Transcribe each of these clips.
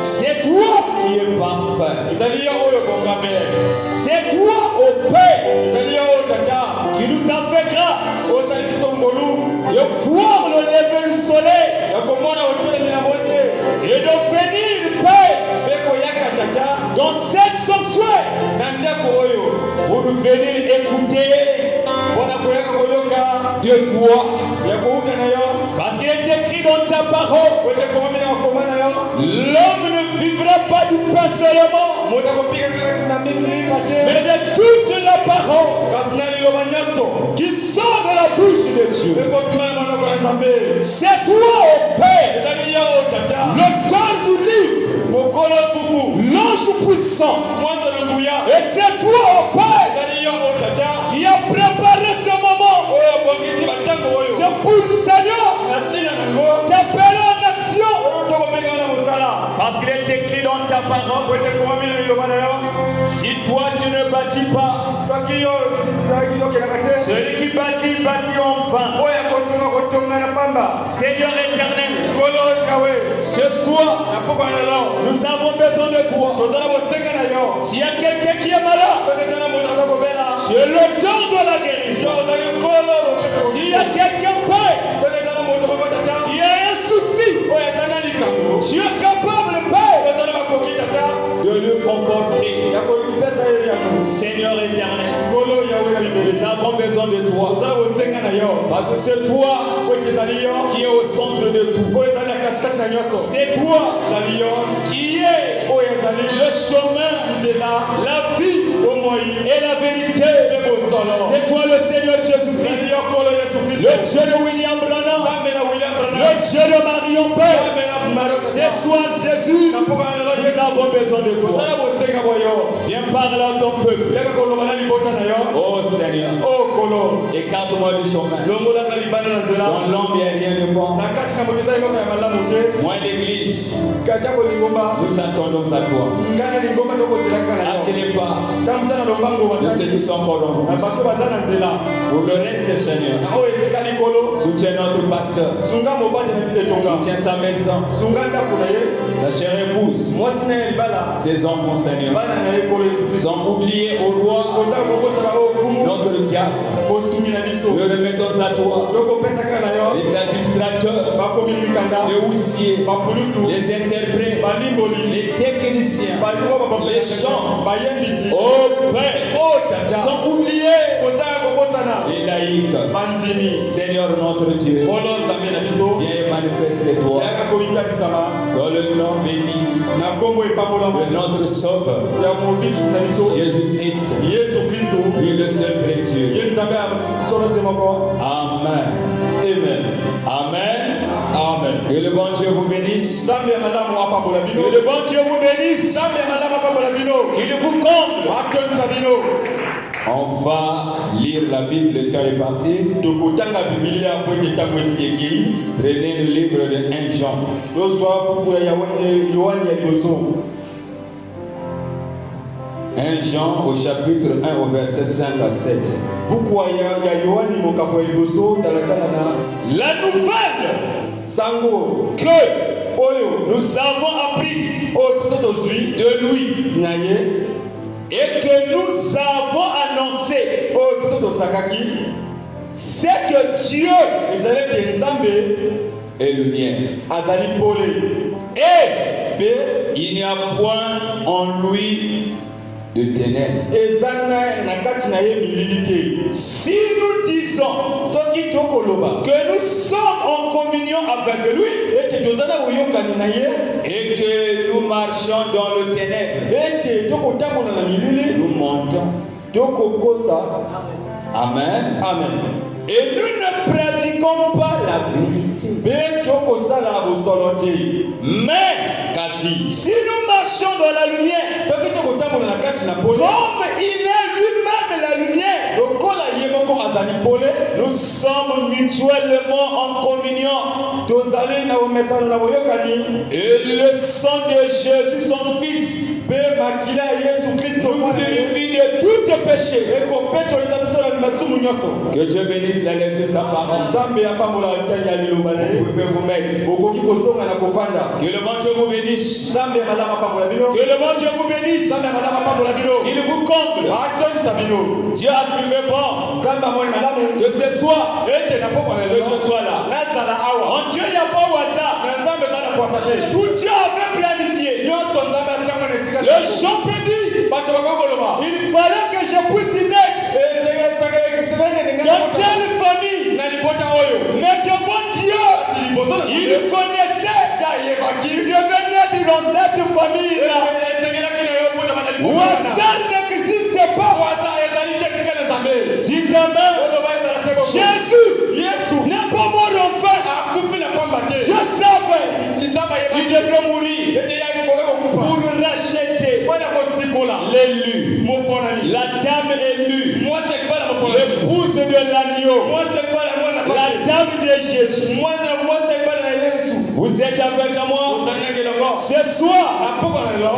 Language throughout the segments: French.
C'est toi qui es parfait. C'est toi, ô Père, qui nous a fait grâce de voir le lever du soleil et de venir, Père, dans cette sanctuaire pour venir écouter de toi. Parce qu'il est écrit dans ta parole, l'homme ne vivra pas du pain seulement, mais de toute la parole qui sort de la bouche de Dieu. C'est toi, ô Père, l'auteur du livre, l'ange puissant. Et c'est toi, ô Père, qui a préparé ce moment. C'est pour le Seigneur t'appeler en action. Parce qu'il est écrit dans ta parole, si toi tu ne bâtis pas, celui qui bâtit, bâtit en vain. Seigneur éternel, ce soir, nous avons besoin de toi. S'il y a quelqu'un qui est malade, tu es l'auteur de la guérison. S'il y a quelqu'un qui a un souci, tu es capable, Père, de le conforter. Seigneur éternel, nous avons besoin de toi. Parce que c'est toi qui est au centre de tout. C'est toi qui est le chemin, la vie et la vérité. C'est toi le Seigneur Jésus-Christ, le Dieu de William Branham, le Dieu de Marion Père. Ce soir Jésus, nous avons besoin de toi. Viens parler à ton peuple. Oh Seigneur, écarte-moi du chemin. Dans l'homme il n'y a rien de bon. Moi l'église, nous attendons à toi. Attelez pas de ceux qui sont corrompus. Pour le reste, Seigneur, soutiens notre pasteur, soutiens sa maison, sa chère épouse, ses enfants, Seigneur, sans oublier au roi notre diable. Nous remettons à toi les administrateurs, les houssiers, les interprètes, les techniciens, les chants, oh Père, sans oublier les laïcs. Seigneur notre Dieu, viens manifester toi dans le nom béni de notre Sauveur Jésus-Christ, lui le seul vrai Dieu. Amen. Amen. Amen. Que le bon Dieu vous bénisse. Que le bon Dieu vous bénisse. Qu'il vous comble. On va lire la Bible, le temps est parti. Prenez le livre de 1 Jean. 1 Jean au chapitre 1 au verset 5 à 7. La nouvelle que nous avons apprise de lui et que nous avons annoncé, c'est que Dieu est lumière. Et il n'y a point en lui de ténèbres. Si nous disons que nous sommes en communion avec lui et que nous marchons dans le ténèbre, nous mentons. Amen. Amen. Et nous ne pratiquons pas la vérité. Mais si nous marchons dans la lumière, comme il est lui-même la lumière, nous sommes mutuellement en communion. Et le sang de Jésus, son Fils, nous purifie de tout péché. Que Dieu bénisse la lecture de sa parole. Vous pouvez vous mettre. Que le bon Dieu vous bénisse. Que le bon Dieu vous bénisse. Il vous comble. Dieu a trouvé bon que ce soit que je sois là. En Dieu, il n'y a pas au hasard. Tout Dieu avait planifié. Le Jean peut dire, il fallait que je puisse naître dans telle famille. Mais devant Dieu, il connaissait qu'il devait naître dans cette famille-là. Au hasard n'existe pas. Dites Amen. Jésus n'est pas mort enfin. Je savais qu'il devrait mourir pour racheter l'élu, la dame élue, l'épouse de l'agneau, la dame de Jésus. Vous êtes avec moi? Ce soir,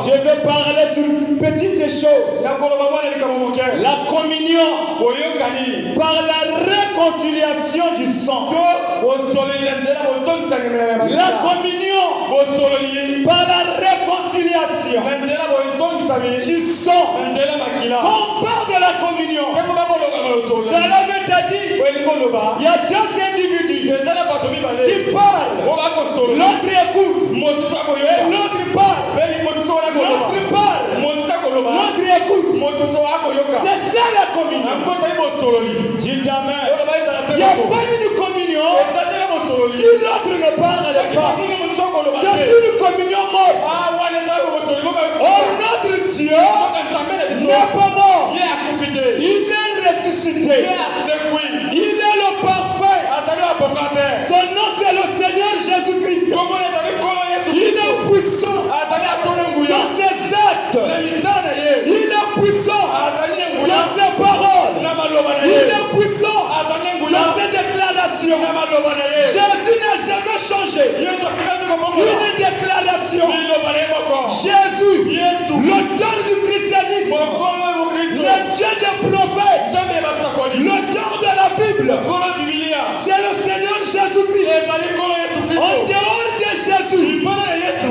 je vais parler sur une petite chose. La communion par la réconciliation du sang. La communion par la réconciliation du sang. Quand on parle de la communion, cela veut dire il y a deux individus qui parlent. L'autre écoute. Et l'autre parle. L'autre parle. L'autre écoute. C'est ça la communion. Dites Amen. Il n'y a pas une communion si l'autre ne parle pas. C'est une communion morte. Or notre Dieu n'est pas mort. Il est ressuscité. Il est le parfait. Son nom c'est le Seigneur Jésus-Christ. Il est puissant dans ses actes. Il est puissant dans ses paroles. Il est puissant dans ses déclarations. Jésus n'a jamais changé. Une déclaration. Jésus, l'auteur du christianisme, le Dieu des prophètes, l'auteur de la Bible, c'est le Seigneur Jésus-Christ. En dehors de Jésus,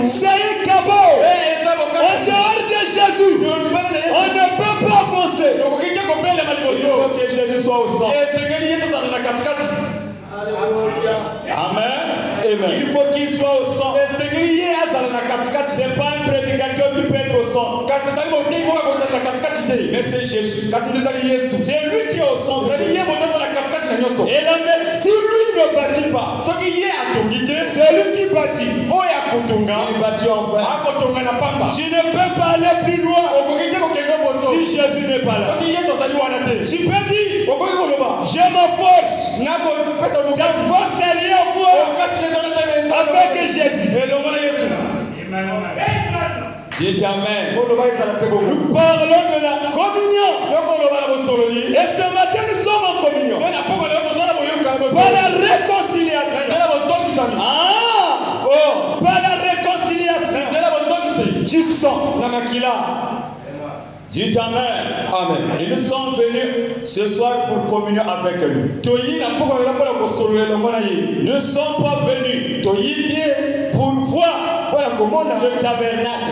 c'est un cabot. En dehors de Jésus, on ne peut pas avancer. Il faut que Jésus soit au centre. Amen. Il faut qu'il soit au centre. Ce n'est pas un prédicateur qui peut être au centre. Mais c'est Jésus. C'est lui qui est au centre. Et là, si lui ne bâtit pas, c'est lui qui bâtit. Il bâtit en vain. Tu ne peux pas aller plus loin si Jésus n'est pas là. Tu peux dire, j'ai ma force. Ta force est liée à moi avec Jésus. Dites Amen. Nous parlons de la communion. Et ce matin, nous sommes en communion. Par la réconciliation. Par la réconciliation du sang. Dites Amen. Amen. Et nous sommes venus ce soir pour communier avec lui. Nous ne sommes pas venus pour voir ce tabernacle.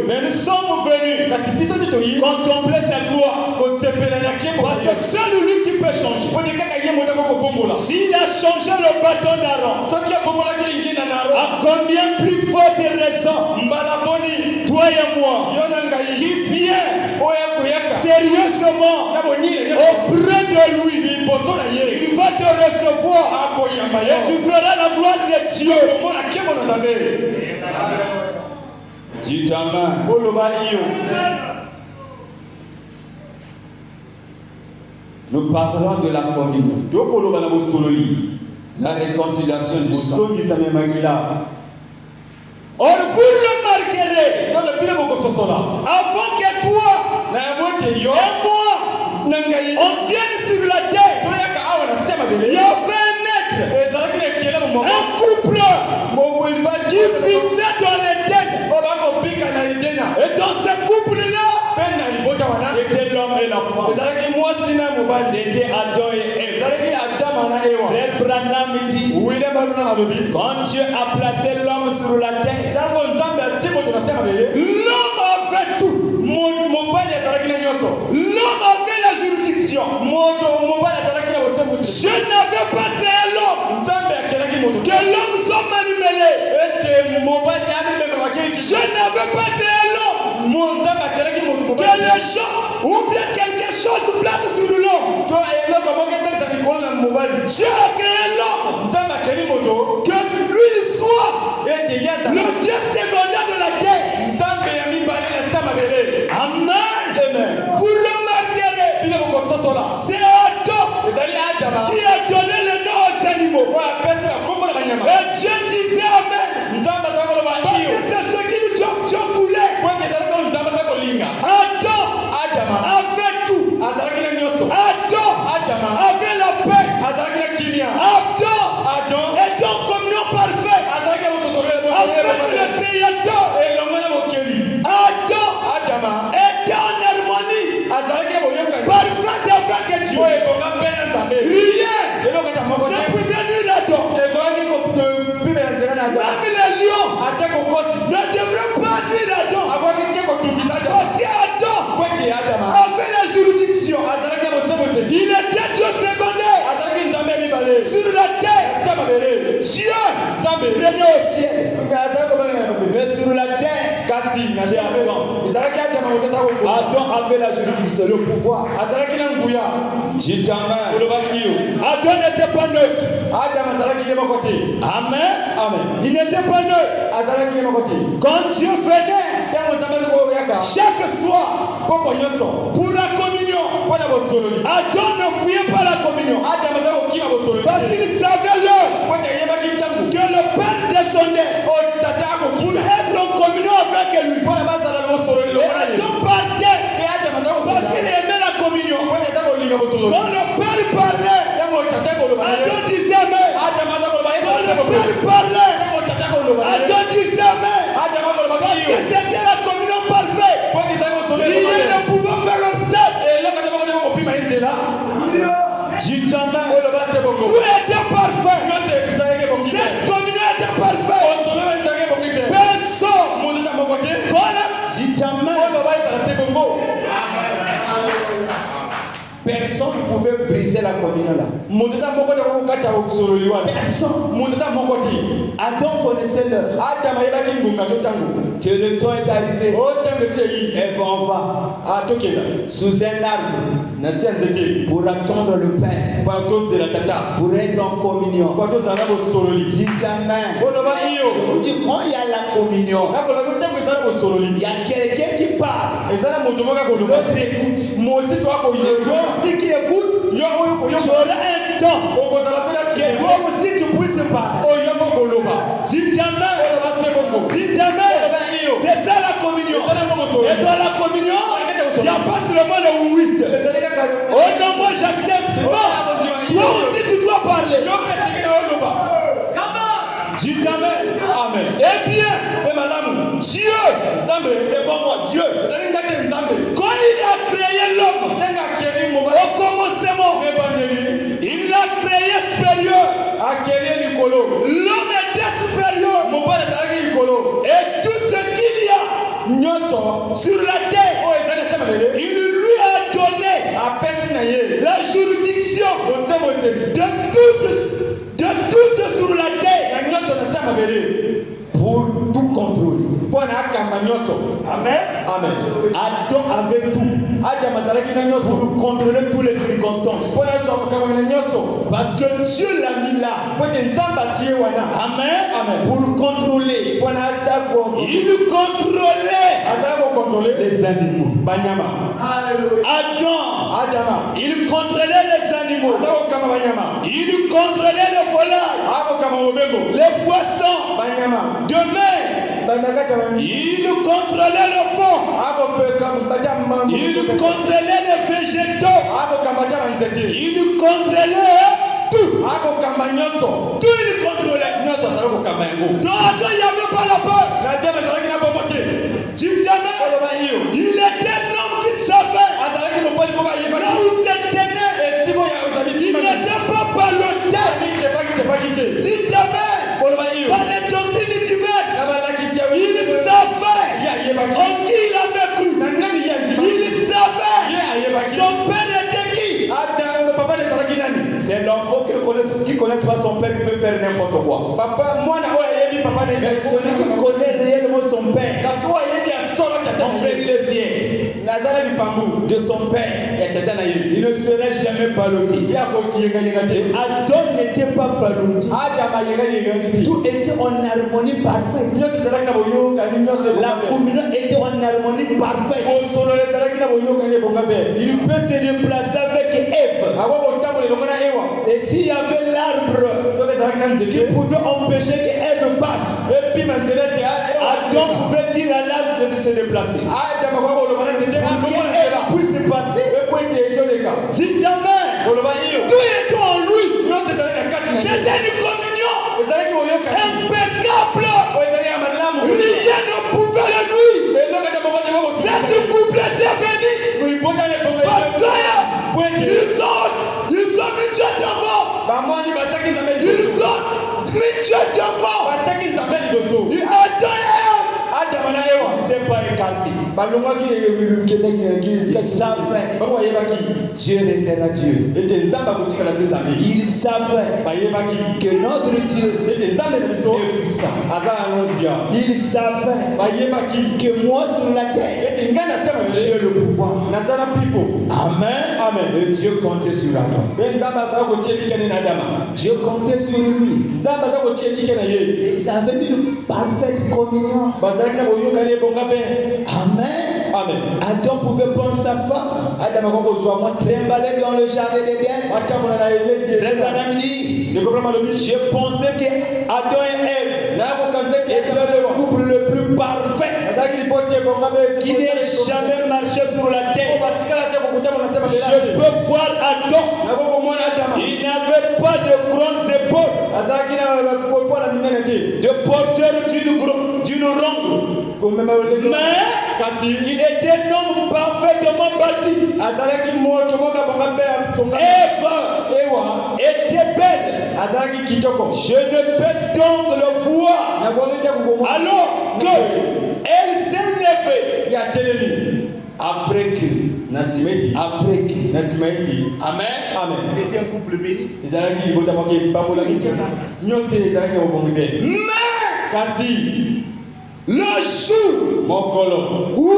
Mais nous sommes venus contempler sa gloire. Parce que seul lui qui peut changer. S'il a changé le bâton d'Aaron, à combien plus forte raison, toi et moi, qui vient sérieusement auprès de lui, il va te recevoir et tu verras la gloire de Dieu. Dites Amen. Nous parlons de la communion, la réconciliation du sang. Or vous remarquerez, avant que toi et moi, on vienne sur la terre, il y avait un couple qui vivait dans l'Éden. Et dans ce couple-là, c'était l'homme et la femme. c'était Adam et Ève. Frère Branham dit, quand Dieu a placé l'homme sur la terre, l'homme avait tout. L'homme avait la juridiction. Je n'avais pas créé l'homme. Que l'homme soit manipulé. Je n'avais pas créé l'homme. Que les gens ou bien quelque chose plaque sur l'homme. Dieu a créé l'homme. Que lui soit le Dieu secondaire de la terre. Amen. Vous remarquerez, c'est Adam qui a donné le nom aux animaux. Et Dieu disait Amen. Parce que c'est ce qu'il voulait. Adam avait tout. Adam avait la paix. Adam est en communion parfaite avec le Créateur. Adam était en harmonie parfaite avec Dieu. Rien ne pouvait venir d'Adam. Même les lions ne devraient pas venir d'Adam. Parce qu'Adam avait la juridiction. Il était Dieu secondaire sur la terre. Dieu régnait au ciel. Mais sur la terre, c'est Adam. Adam avait la juridiction, le pouvoir. Dites Amen. Adam n'était pas neutre. Amen. Il n'était pas neutre. Quand Dieu venait chaque soir pour la communion, Adam ne fouillait pas la communion. Parce qu'il savait l'heure que le Père descendait pour être en communion avec lui. Et Adam partait parce qu'il aimait la communion. Quand le Père parlait, Adam disait Amen. Quand le Père parlait, Adam disait Amen. Parce que c'était la communion parfaite. Rien ne pouvait faire obstacle. Dites Amen. Tout était parfait. Cette communion était parfaite. Personne. Dites Amen. Personne ne pouvait briser la communion là. Personne. Adam connaissait l'heure. Que le temps est arrivé. Elle va en va sous un arbre pour attendre le Père, pour être en communion. Dites Amen. Je vous dis, quand il y a la communion, il y a quelqu'un qui parle, l'autre écoute. Si qui écoute, il y aura un temps que toi aussi tu puisses parler. Dites Amen. Dites Amen. C'est ça la communion. Et dans la communion, il n'y a pas seulement le ouïste. Oh non, moi j'accepte. Non, toi aussi tu dois parler. Dites Amen. Amen. Eh bien, Dieu, c'est bon moi, Dieu. Quand il a créé l'homme, au commencement, il l'a créé supérieur. L'homme était supérieur. Et tout ce qu'il y a sur la terre, il lui a donné la juridiction de tout sur la terre pour tout contrôler. Amen. Amen. Adam avait tout pour contrôler toutes les circonstances. Parce que Dieu l'a mis là. Amen. Amen. Pour contrôler. Il contrôlait les animaux. Adam, il contrôlait les animaux. Il contrôlait les volailles, les poissons de mer. Il contrôlait le fond. Il contrôlait les végétaux. Il contrôlait tout. Tout il contrôlait. Donc il n'y avait pas la peur. Dites Amen. Il était un homme qui savait là où il se tenait l'enfant qui ne connaît pas son père, il peut faire n'importe quoi. Mais celui qui connaît réellement son père, mon frère, il est fier de son père. Il ne serait jamais ballotté. Adam n'était pas ballotté. Tout était en harmonie parfaite. La communion était en harmonie parfaite. Il peut se déplacer avec Ève. Et s'il y avait l'arbre qui pouvait empêcher qu'Ève passe, Adam pouvait dire à l'arbre de se déplacer. Pour qu'Ève puisse passer. Dis Amen. Tout est en lui. C'était une communion impeccable. Rien ne pouvait le nuire. Cette couple était béni. Parce qu'ils ont mis Dieu devant. Ils ont mis Dieu devant. C'est pas écarté. Ils savaient Dieu restera Dieu. Ils savaient que notre Dieu est puissant. Ils savaient que moi sur la terre j'ai le pouvoir. Amen. Et Dieu comptait sur Adam. Dieu comptait sur lui. Et ils avaient une parfaite communion. Amen. Adam pouvait prendre sa femme, trimballer dans le jardin d'Éden. Je pensais que Adam et Ève étaient le couple le plus parfait qui n'ait jamais marché sur la terre. Je peux voir Adam. Il n'avait pas de grandes épaules, de porteur d'une ronde. Mais il était un homme parfaitement bâti. Ève était belle. Je ne peux donc le voir. Alors qu'elle s'est levée après que. Amen. C'était un couple béni. Mais le jour où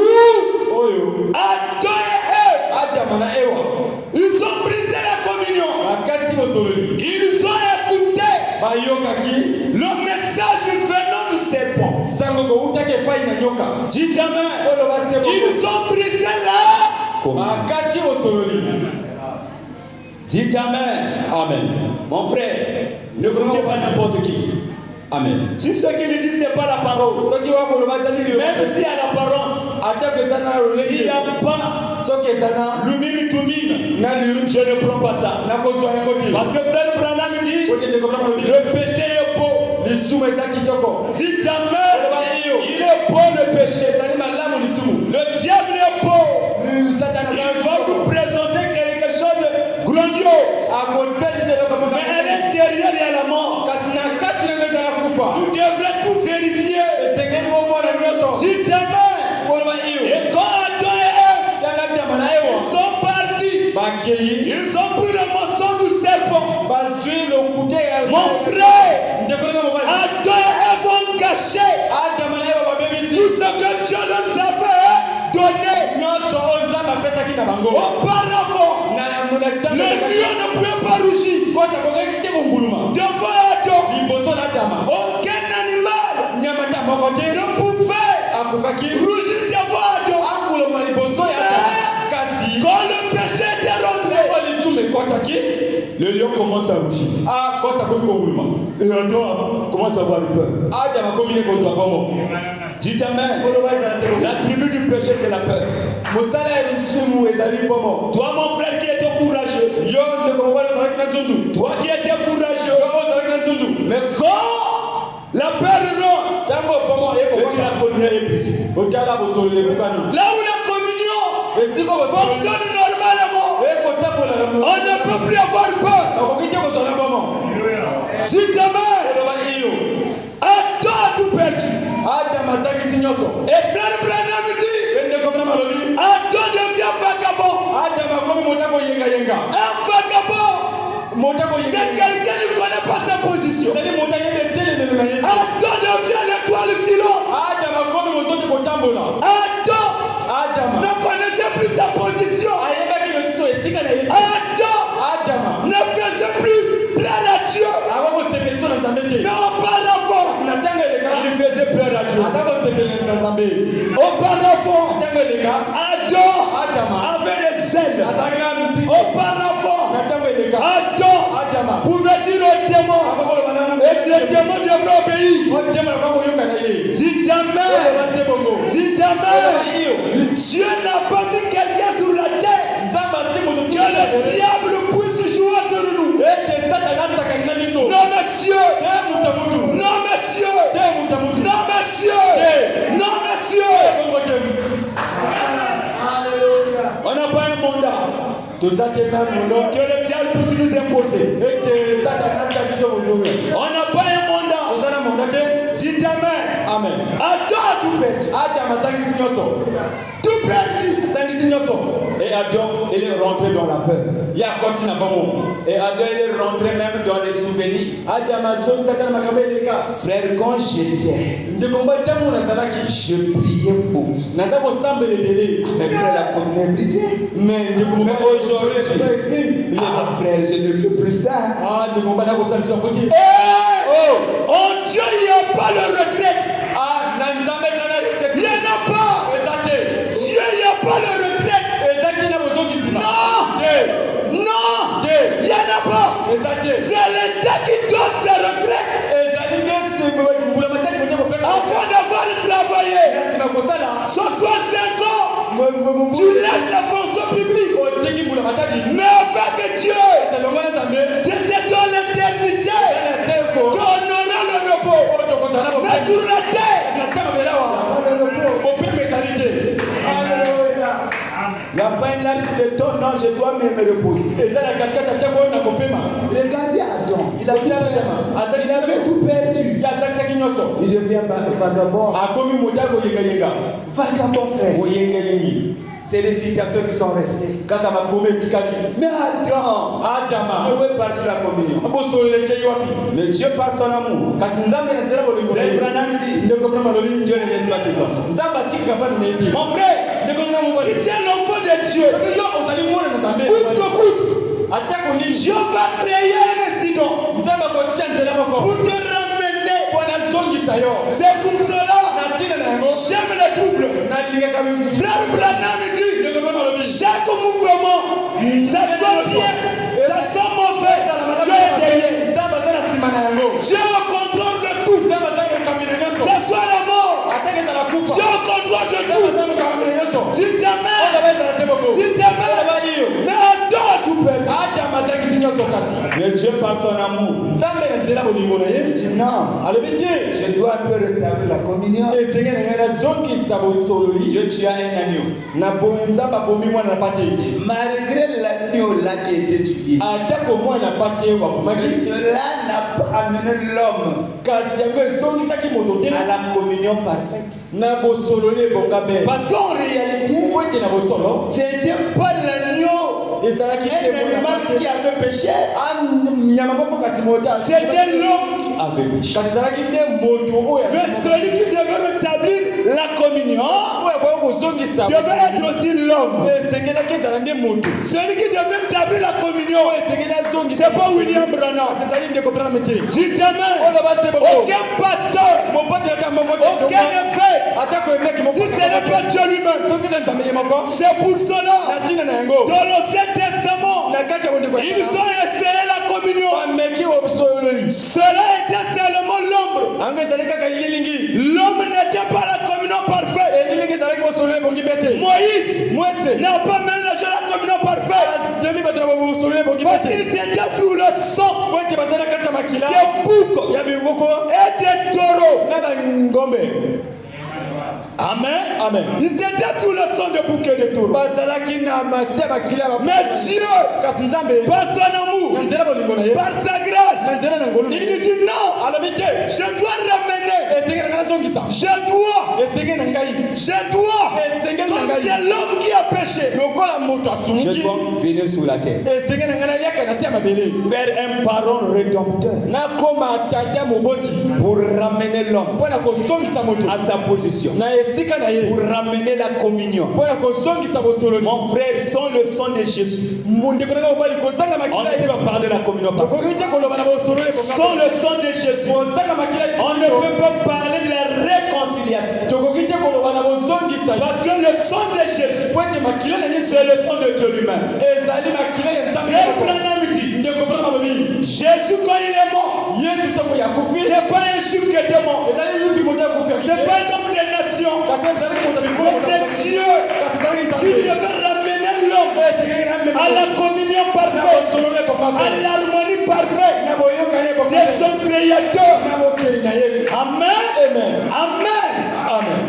Adam et Ève, ils ont brisé la communion. Ils ont écouté le message venant du serpent. Dites Amen. Ils ont brisé la communion. Dites Amen. Mon frère, ne croyez pas n'importe qui. Amen. Si ce qu'il dit, ce n'est pas la parole, même si à l'apparence, s'il n'y a pas l'umime tout mime, je ne prends pas ça. Parce que frère Branham dit, le péché est beau. Si jamais il est beau le péché, le diable est beau. Il va vous présenter quelque chose de grandiose. Mais à l'intérieur, il y a la mort. Vous devrez tout vérifier. Si demain, et quand Adam et Ève sont partis, ils ont pris le morceau du serpent. Mon frère, Adam et Ève ont caché tout ce que Dieu nous avait donné. Auparavant, le lion ne pouvait pas rougir. Devant Adam, aucun animal ne pouvait rougir devant Adam. Quand le péché était rentré, le lion commence à rougir. Et Adam commence à avoir peur. Dites Amen. La tribu du péché, c'est la peur. Toi, mon frère qui était courageux, toi qui étais courageux, mais quand la peur rentre, la communion est brisée. Là où la communion fonctionne normalement, on ne peut plus avoir peur. Si jamais Adam a tout perdu, et frère Branham dit, Adam devient vagabond. Un vagabond C'est quelqu'un qui ne connaît pas sa position. Adam devient l'étoile filante. Adam ne connaissait plus sa position. Adam ne faisait plus plaire à Dieu. Mais auparavant, il faisait plaire à Dieu. Auparavant, Adam avait des ailes. Auparavant, Adam pouvait dire aux démons, et les démons devraient obéir. Dis jamais, Dieu n'a pas mis quelqu'un sur la terre que le diable puisse jouer sur nous. Non monsieur, non monsieur, non monsieur, non monsieur. On n'a pas un mandat que le diable puisse nous imposer. On n'a pas un mandat. Dis jamais. Amen. Adam a tout perdu. Tout perdu. Et Adam, il est rentré dans la peur. Et Adam, il est rentré même dans les souvenirs. Frère, quand j'étais, je priais beaucoup. Mais frère, la communion est brisée. Mais aujourd'hui, frère, je ne fais plus ça. Oh Dieu, il n'y a pas le regret. Il n'y en a pas. Dieu, il n'y a pas le regret. Non, il n'y en a pas. C'est l'État qui donne ses regrets. Avant d'avoir travaillé 65 ans, tu laisses la fonction publique. Mais avec Dieu, c'est dans l'éternité qu'on aura le repos. Mais sur la terre, il n'y a pas un laps de temps, non, je dois me reposer. Regardez Adam, il avait tout perdu. Il devient vagabond. Vagabond, frère. C'est les citations qui sont restées. Mais Adam, où est parti la communion? Mais Dieu par son amour. Frère Branham dit, Dieu ne laisse pas ses enfants. Mon frère, si tu es l'enfant de Dieu, coûte que coûte, Dieu va créer un incident pour te ramener. C'est pour cela, j'aime les troubles. Frère Branham dit, chaque mouvement, ça soit bien, ça soit mauvais, Dieu est derrière. Dieu est au contrôle de tout. Ça soit la mort, Dieu est au contrôle de tout. Tu t'aimes, mais Adam a tout perdu. Mais Dieu par son amour, il dit non, je dois un peu rétablir la communion. Dieu, tu as un agneau. Malgré l'agneau là qui est étudié, cela n'a pas amené l'homme à la communion parfaite. Parce qu'en réalité, c'était pas l'agneau, un animal qui avait péché. C'était l'homme qui avait péché. Mais celui qui devait rétablir la communion devait être aussi l'homme. Celui qui devait rétablir la communion, c'est pas William Branham. Dis demain, aucun pasteur, aucun évêque, si ce n'est pas Dieu lui-même. C'est pour cela, dans l'Ancien Testament, ils ont essayé la communion. Cela était seulement l'ombre. L'homme n'était pas la communion parfaite. Moïse n'a pas mélangé la communion parfaite. Parce qu'il était sous le sang des boucs et des taureaux. Amen. Amen. Ils étaient sous le sang de bouquets de taureaux. Mais Dieu, par son amour, par sa grâce, il nous dit non, je dois ramener, je dois, comme C'est l'homme qui a péché. Je dois venir sur la terre. Faire un parent rédempteur. Pour ramener l'homme à sa position. Pour ramener la communion. Mon frère, sans le sang de Jésus, on ne peut pas parler de la communion. Sans le sang de Jésus, on ne peut pas parler de la réconciliation. Parce que le sang de Jésus, c'est le sang de Dieu lui-même. Frère Branham dit, Jésus quand il est mort, c'est pas un juif qui était mort, c'est pas un homme des nations, mais c'est Dieu qui devait ramener l'homme à la communion parfaite, à l'harmonie parfaite de son Créateur. Amen. Amen. Amen.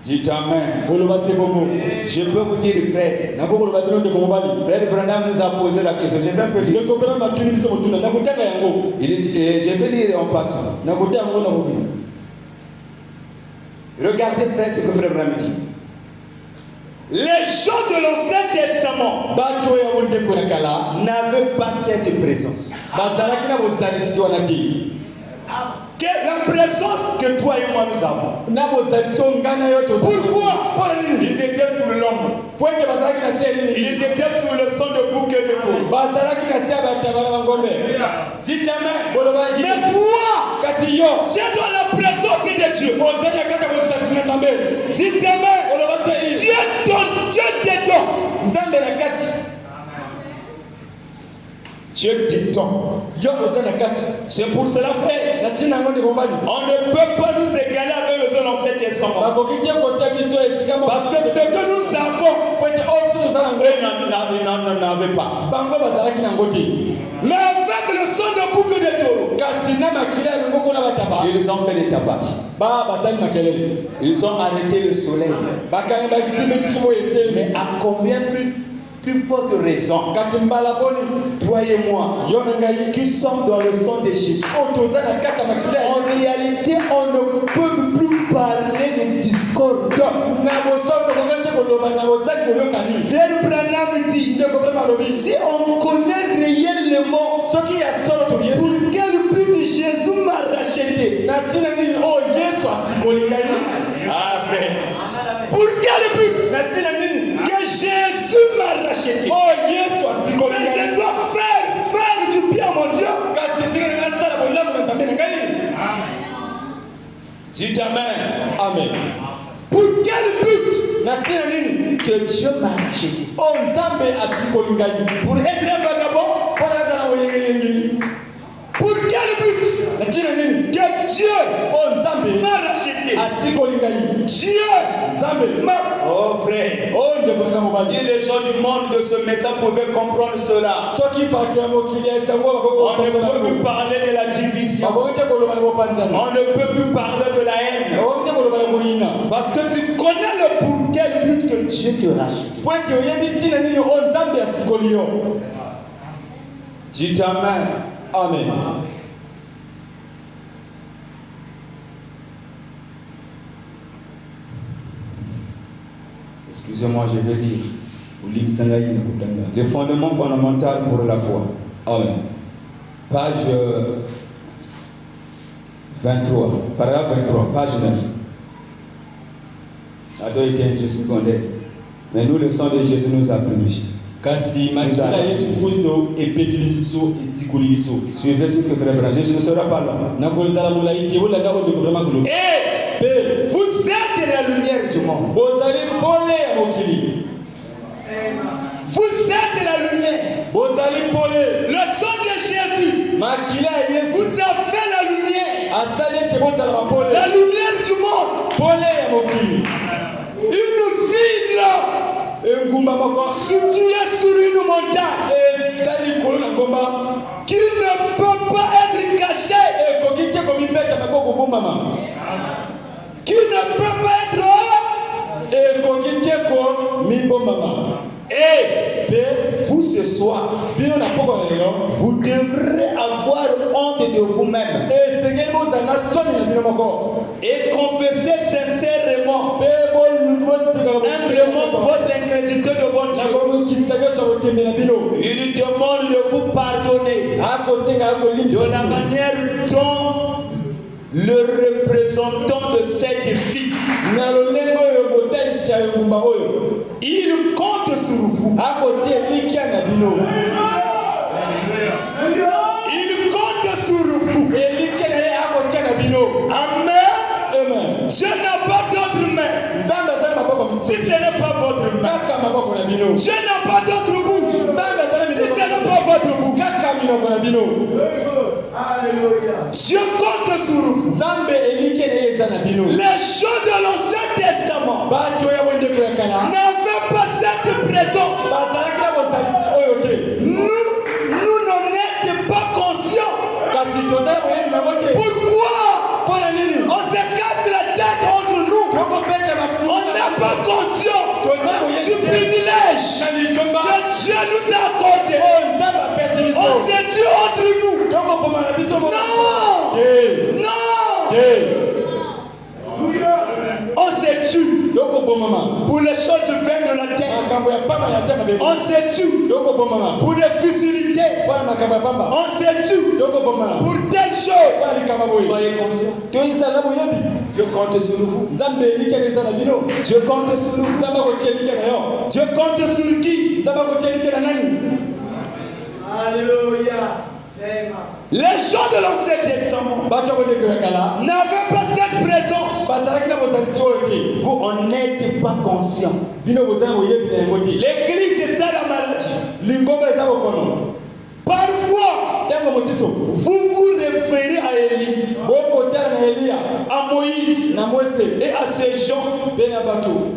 Dites Amen. Je peux vous dire, frère. Frère Branham nous a posé la question. Je vais un peu lire. Il dit, je vais lire en passant. Regardez, frère, ce que frère Branham dit. Les gens de l'Ancien Testament n'avaient pas cette présence. La présence que toi et moi nous avons. Pourquoi? Ils étaient sous l'ombre. Ils étaient sous le sang de bouc et de taureau. Dites Amen. Mais toi, tu es dans la présence de Dieu. Dites Amen. Dieu t'aide. Dieu t'étend. C'est pour cela, frère, on ne peut pas nous égaler avec les Anciens Testaments. Parce que ce que nous avons, eux n'en avaient pas. Mais avec le sang de bouc de taureau, ils ont fait des tabacs. Ils ont arrêté le soleil. Mais à combien plus forte raison, toi et moi, qui sommes dans le sang de Jésus, en réalité, on ne peut plus parler de discorde. Frère Branham dit, si on connaît réellement pour quel but Jésus m'a racheté. Ah, frère. Pour quel but que Jésus m'a racheté. Mais je dois faire du bien, mon Dieu. Dites Amen. Amen. Pour quel but que Dieu m'a racheté? Pour être un vagabond? Pour quel but que Dieu m'a racheté? Dieu m'a... Oh frère, si les gens du monde de ce message pouvaient comprendre cela, on ne peut plus parler de la division. On ne peut plus parler de la haine. Parce que tu connais le pour quel but que Dieu te rachète. Dites Amen. Amen. Excusez-moi, je vais lire. Le fondement fondamental pour la foi. Amen. Page 23. Paragraphe 23, page 9. Ça doit être un secondaire. Mais nous, le sang de Jésus nous a purifiés. Suivez ce que frère Branham, je ne serai pas là. Et vous êtes la lumière du monde. Vous êtes la lumière. Le sang de Jésus vous a fait la lumière. La lumière du monde. Une ville située sur une montagne qui ne peut pas être cachée, qui ne peut pas être et vous ce soir, vous devrez avoir honte de vous-même et confesser sincèrement votre incrédulité devant Dieu. Il demande de vous pardonner de la manière dont le représentant de cette vie, il compte sur vous. Il compte sur vous. Amen. Dieu n'a pas d'autre main. Si ce n'est pas votre main. Dieu n'a pas d'autre bouche. Si ce n'est pas votre bouche. Dieu compte sur vous. Les gens de l'Ancien Testament n'avaient pas cette présence. Nous n'en étions pas conscients. Pourquoi? On se casse la tête entre nous. On n'est pas conscient du privilège que Dieu nous a accordé. On se tue entre nous. Non. On se tue pour les choses vaines de la terre. On se tue pour des futilités. On se tue pour telles choses. Soyez conscients. Dieu compte sur vous. Dieu compte sur vous. Dieu compte sur qui? Alléluia. Les gens de l'Ancien Testament n'avaient pas cette présence. Vous en n'êtes pas conscient. L'église, c'est ça la maladie. Parfois, vous vous référez à Élie, à Moïse et à ces gens,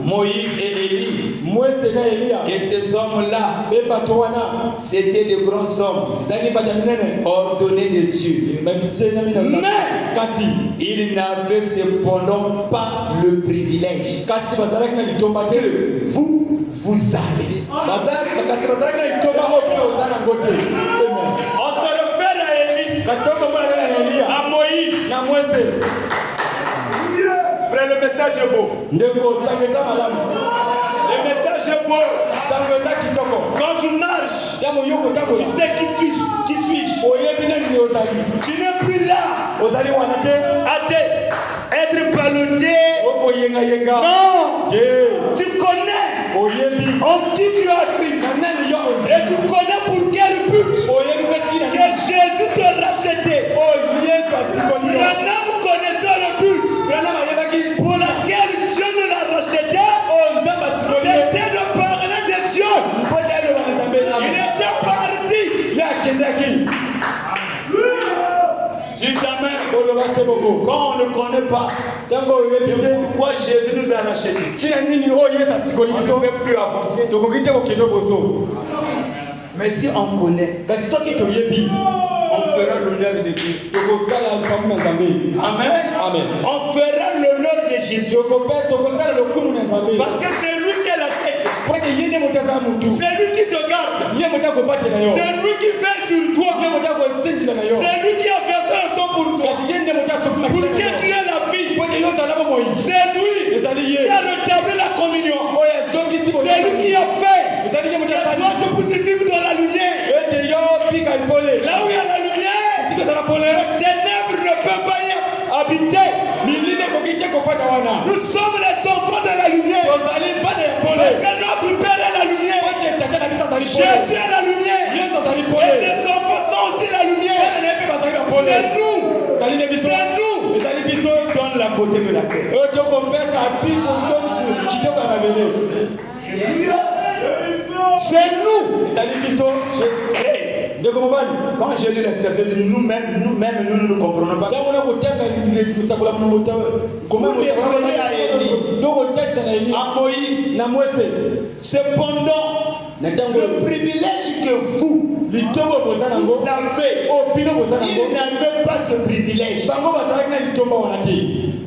Moïse et Élie. Et ces hommes-là, c'était de grands hommes ordonnés de Dieu. Mais ils n'avaient cependant pas le privilège que vous avez. On se réfère à Élie, à Moïse. Frère, le message est beau. Le message est beau. Quand tu marches, tu sais qui suis-je. Tu n'es plus là à être ballotté. Non. Tu connais en qui tu as cru. Et tu connais pour quel but que Jésus te rachetait. Branham connaissait le but pour lequel Dieu nous l'a racheté. C'était de parler de Dieu. Il était parti. Si jamais, quand on ne connaît pas pourquoi Jésus nous a rachetés, on ne peut plus avancer. Mais si on connaît, on fera l'honneur de Dieu. Amen. On fera l'honneur de Jésus. Parce que c'est lui qui est la tête. C'est lui qui te garde. C'est lui qui fait sur toi. C'est lui qui a versé le sang pour toi. Pour que tu aies la vie. C'est lui qui a rétabli la communion. C'est lui qui a fait que toi tu puisses vivre dans la lumière. Là où il y a la lumière, les ténèbres ne peuvent pas y habiter. Nous sommes les enfants de la lumière. Parce que notre Père est la lumière. Jésus est la lumière. Et les enfants sont aussi la lumière. C'est nous. Donne la beauté de la terre. C'est nous. Quand je lis la citation, je dis nous-mêmes, nous ne comprenons pas. Comment vous référez à Élie, à Moïse. Cependant, le privilège que vous avez, ils n'avaient pas ce privilège.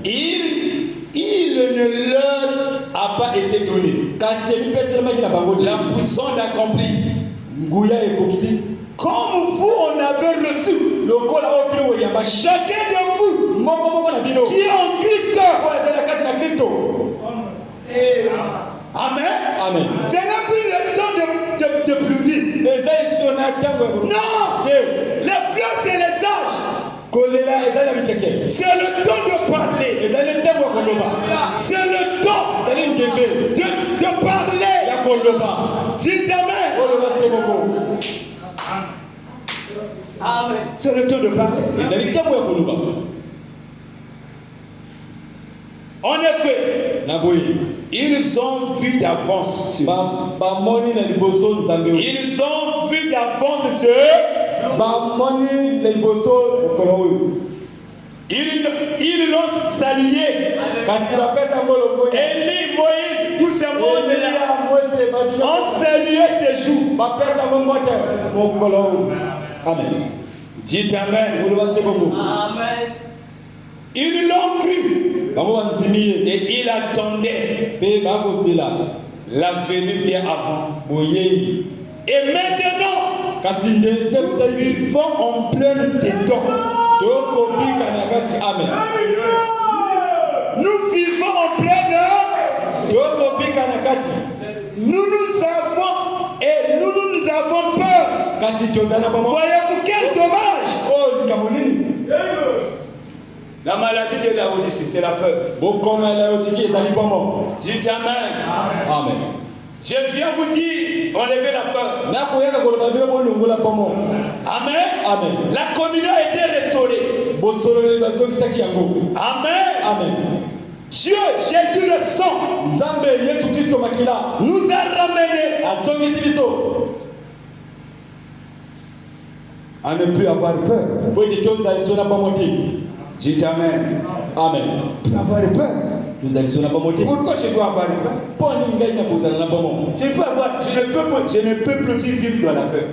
Il ne leur a pas été donné. La puissance accomplie. Comme vous, on avait reçu. Chacun de vous qui est en Christ. Amen. Amen. Ce n'est plus le temps de pleurer. Non. Les pleurs, c'est les âges. C'est le temps de parler. C'est le temps de parler. Dites Amen. C'est le temps de parler. En effet, ils ont vu d'avance. Ils ont vu d'avance ils l'ont salué. Élie, Moïse, tous ces mondes-là ont salué ces jours. Amen. Dites Amen. Amen. Ils l'ont cru. Et il attendait la venue bien avant. Et maintenant, nous vivons en plein dedans. Nous vivons en plein nous savons et nous avons peur. Voyez-vous quel dommage. La maladie de la Odyssée, c'est la peur. Dites Amen. Amen. Je viens vous dire, enlevez la peur. Amen. Amen. La communion a été restaurée. Amen. Amen. Dieu, Jésus le sang, nous a ramenés à ne plus avoir peur. Dites Amen. Amen. Plus avoir peur. Pourquoi je dois avoir peur? Je ne peux plus vivre dans la peur.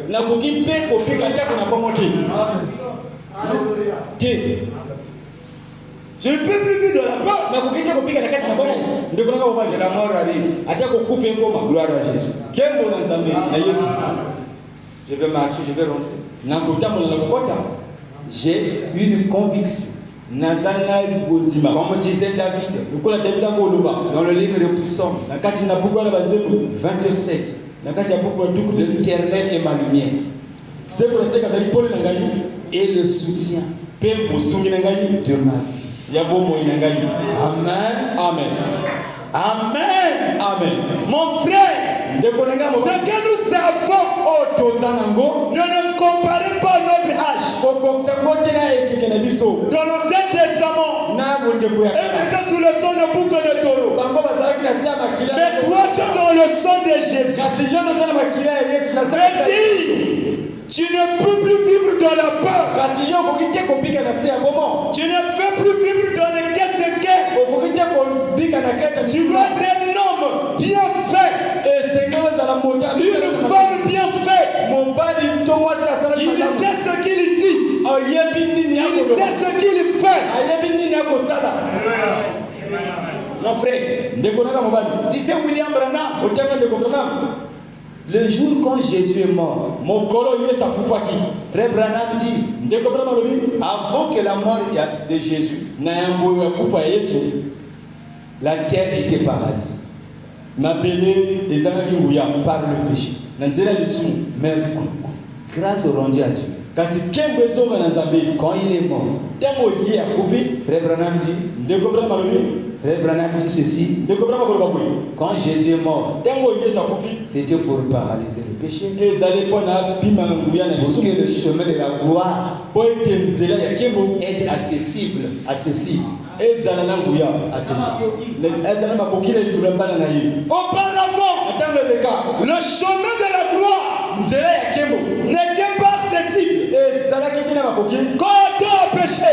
Je ne peux plus vivre dans la peur. Et la mort arrive. Gloire à Jésus. Je vais marcher, je vais rentrer. J'ai une conviction. Comme disait David dans le livre de Psaume 27, l'Éternel est ma lumière et le soutien de ma vie. Amen. Amen. Amen. Amen. Mon frère, ce que nous savons, ne comparez pas notre âge. Dans l'Ancien Testament, ils étaient sous le sang de bouc de taureau. Mais toi, tu es dans le sang de Jésus. Tu ne peux plus vivre dans la peur. Tu ne peux plus vivre dans le qu'est-ce. Tu dois être un homme bien fait. Une femme bien faite. Il sait ce qu'il dit. Il sait ce qu'il fait. Mon frère, disait William Branham, le jour quand Jésus est mort, frère Branham dit, avant que la mort de Jésus, la terre était paralysée par le péché. Mais grâce au rendu à Dieu, quand il est mort, frère Branham dit ceci, quand Jésus est mort, c'était pour paralyser le péché, pour que le chemin de la gloire est accessible. Auparavant, le chemin de la gloire n'était pas accessible. Quand Adam a péché,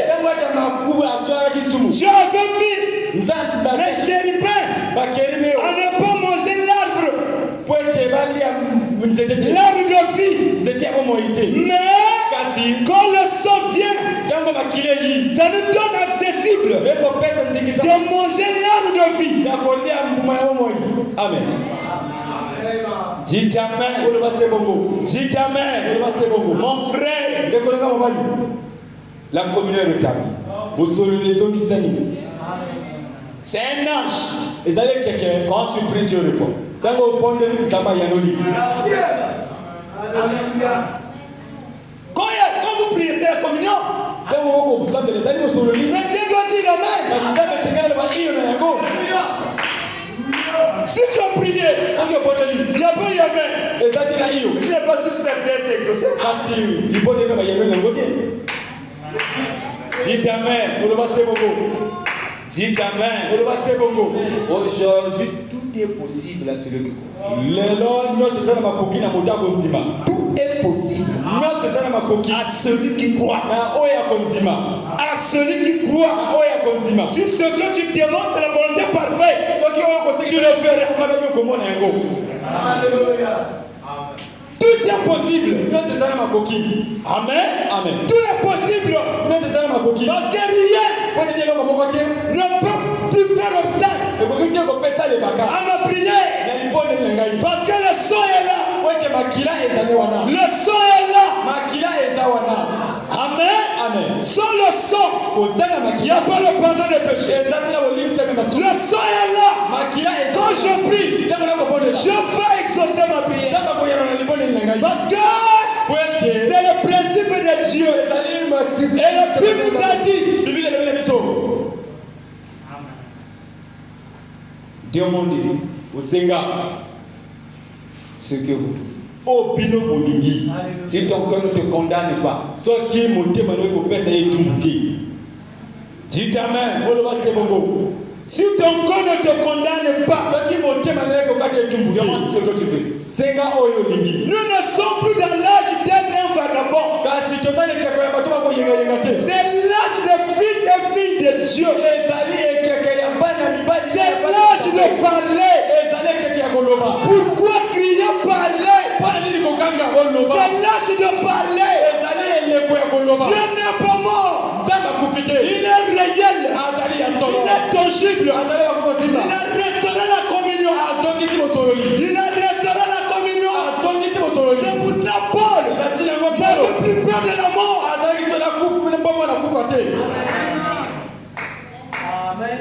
Dieu avait mis les chérubins à ne pas manger l'arbre de vie. Mais quand le sang vient, ça nous donne accessible de manger l'arbre de vie. Amen. Dites Amen. Dites Amen. Mon frère, la communion est rétablie. C'est un ange. Ezali quelqu'un. Quand tu pries, Dieu répond. Tango pondeli nzamba yanoli. Quand vous priez, c'est la communion. Tango woko busambe ezali mosololi. Mais Dieu doit dire amen. Nzambe sengala ba iyo na yango. Si tu as prié, il n'y a pas eu amen. Ezali na iyo. Tu n'es pas sûr que c'est bien exaucé. Kasi libone na ba yanoli na ngote. Dites amen. Oloba sebongo. Dites amen. Oloba sebongo. Aujourd'hui, tout est possible à celui qui croit. Lelo nyonso ezali na makoki na motako nzima. Tout est possible Nyonso ezali na makoki à celui qui croit. na oyo ya kondima. À celui qui croit. Na oyo ya kondima. Si ce que tu demandes, c'est la volonté parfaite, Soki oyo kosenga tu le feras. mabe komona yango. Tout est possible. Nyonso ezali na makoki. Amen. Amen. Tout est possible. Nyonso ezali na makoki. Parce que rien Pone dia eloko moko te. ne peut plus faire obstacle Ekoki te kopesa lebaka. à ma prière. Na libonde na ngai. Parce que le sang est là. Po ete makila ezali wana. Le sang est là. Makila eza wana. Amen. Amen. Sans le sang, Kozanga il n'y a makila. pas le pardon des péchés. Ezali na bolimisa me masu. Le sang est là. Makila eza. Quand je prie, Tango na kobonde. je vais exaucer ma prière. Samba koyana na libonde na ngai. Parce que Po ete c'est le principe de Dieu. ezali makisi. Et le Bible nous a dit, Biblia na biso. demandez Osenga. ce que vous voulez. O bino bolingi. Si ton cœur ne te condamne pas, Soki motema na kopesa ye tumute. dis amen. Oloba sebongo. Si ton cœur ne te condamne pas, Soki motema na kokata ye tumute. demande ce que tu veux. Senga oyo lingi. Nous ne sommes plus dans l'âge d'être un vagabond. Kasi tozali ekeko ya bato bakoyengayenga te. C'est l'âge de fils et filles de Dieu. Ezali ekeko ya bana mibali. C'est l'âge de parler. Ezali ekeko ya koloba. Pourquoi crier parler? Mpona nini kokanga oloba? C'est l'âge de parler. Ezali eleko ya koloba. Dieu n'est pas mort. Nzambe akufi te. Il est réel. Azali ya solo. Il est tangible. Azali ya kokosimba. Il a restauré la communion. Azongisi mosololi. Il a restauré la communion. Azongisi mosololi. C'est pour ça Paul Natina yango n'avait Paulo. plus peur de la mort. Azalaki so na kufa na bomba na kufa te. Amen.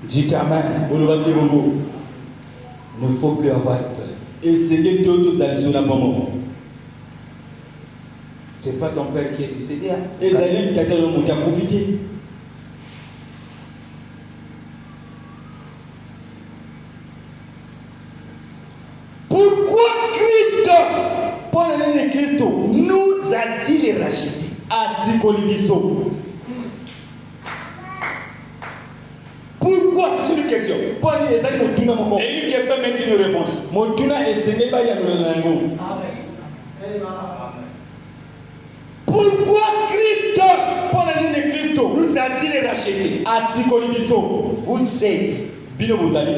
Dites amen. Oloba sebongo. Il ne faut plus avoir peur. Esenge to tozali so na bomba. C'est pas ton père qui est décédé. Hein? Ezali tata no moto akufi te. Pourquoi Christ Mpona nini Kristo nous a-t-il rachetés? asikoli biso? Pourquoi? C'est une question. Mpona nini ezali motuna moko? Et une question mérite une réponse. Motuna esengeli bayanola na yango. Pourquoi Christ Mpona nini Kristo nous a-t-il rachetés? asikoli biso? Vous êtes, Bino bozali.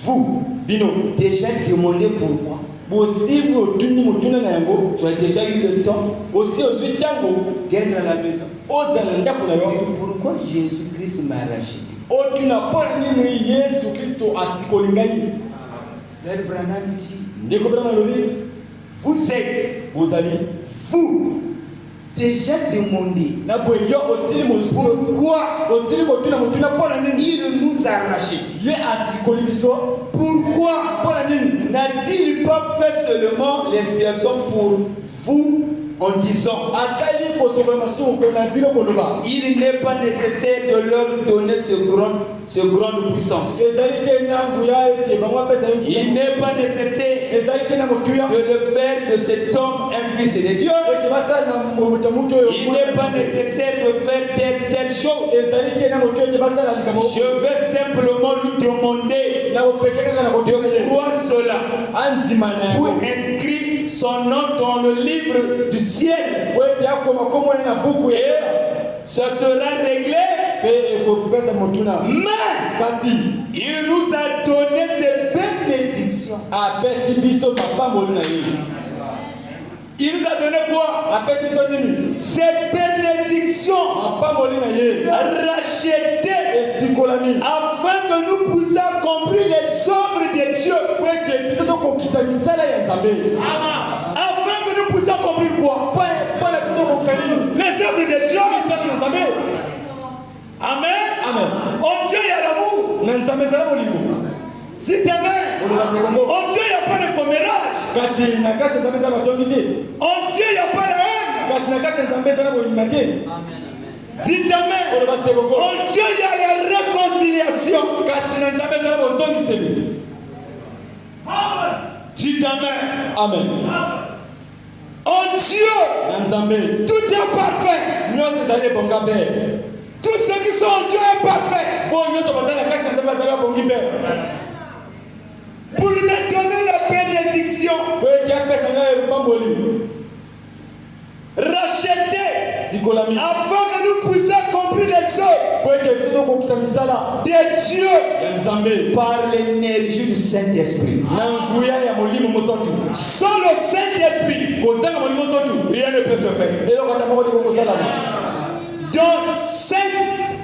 vous, Bino déjà demandé pourquoi. bosi botuni motuna na yango. Tu as déjà eu le temps Osi ozwi ntango d'être à la maison. ozala ndako na yo. Dis, pourquoi Jésus-Christ m'a racheté? Otuna mpona nini Yesu Kristo asikoli ngai? Frère Branham dit, Ndeko Branham alobi vous êtes, bozali vous, déjà demandé na boye yo osili mosusu. pourquoi Osili kotuna motuna mpona nini il nous a rachetés. ye asikoli biso? Pourquoi Mpona nini n'a-t-il pas fait seulement l'expiation pour vous en disant, asali kosokola masumu na bino koloba il n'est pas nécessaire de leur donner ce grande puissance. ezali te na nguya ete bango apesa yo Il n'est pas nécessaire ezali te na motuya de le faire de cet homme un fils de Dieu. ete basala na moto mutu oyo. Il n'est pas nécessaire de faire telle chose. ezali te na motu ete basala likambo. Je vais simplement lui demander na kopeke kaka na kotuya de croire cela. andima na Pour yango inscrire son nom dans le livre du ciel. po ete akoma komona na buku ye Ce sera réglé. pe ekopesa motuna. Mais Kasi il nous a donné ses bénédictions. apesi biso mapamboli na ye. Il nous a donné quoi? Apesi biso nini? Ses bénédictions Mapamboli na ye rachetées esikolami afin que nous puissions accomplir les œuvres de Dieu. po ete biso tokokisa misala ya Nzambe. Afin que nous puissions accomplir quoi? Mpona biso tokokisa nini? Les œuvres de Dieu. Misala ya Nzambe. Amen. Amen. En Dieu, il y a l'amour. Dites Amen. En Dieu, il n'y a pas de commérage. En Dieu, il n'y a pas de haine. Dites Amen. En Dieu, il y a la réconciliation. Dites Amen. Amen. En Dieu, tout est parfait. Tout ce qui sont en Dieu est parfait. Pour me donner la bénédiction, racheter, afin que nous puissions accomplir les œuvres de Dieu par l'énergie du Saint-Esprit. Sans le Saint-Esprit, rien ne peut se faire.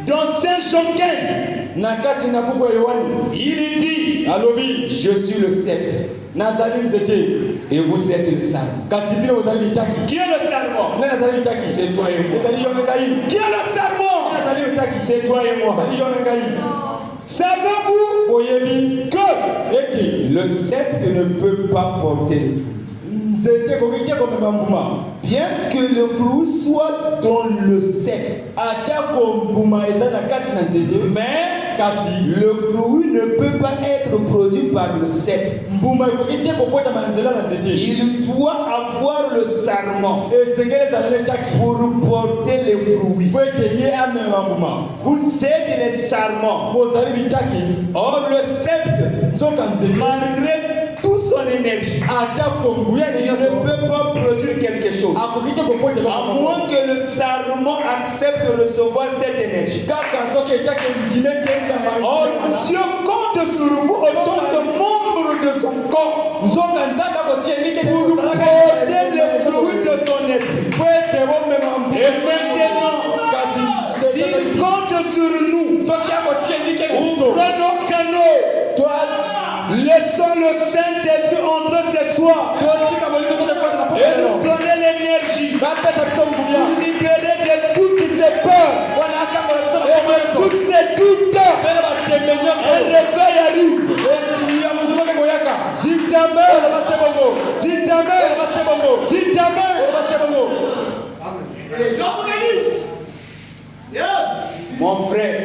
Dans Saint Jean 15, il dit, je suis le sceptre et vous êtes le sarment. Qui est le sarment? C'est toi et moi. Qui est le sarment? C'est toi et moi. Savez-vous que le sceptre ne peut pas porter les fruits? Bien que le fruit soit dans le sceptre, mais le fruit ne peut pas être produit par le sceptre. Il doit avoir le sarment pour porter les fruits. Vous êtes les sarments. Or le sceptre, malgré toute son énergie, il ne peut pas produire quelque chose, à moins que le sarment accepte de recevoir cette énergie. Or Dieu compte sur vous autant que membre de son corps pour porter les fruits de son esprit. Et maintenant, s'il compte sur nous, ouvrons nos canaux, laissons le Saint-Esprit entrer ce soir et nous donner l'énergie pour libérer de toutes ces peurs et de tous ces doutes. Un réveil arrive. Dites Amen. Dites Amen. Dites Amen. Mon frère,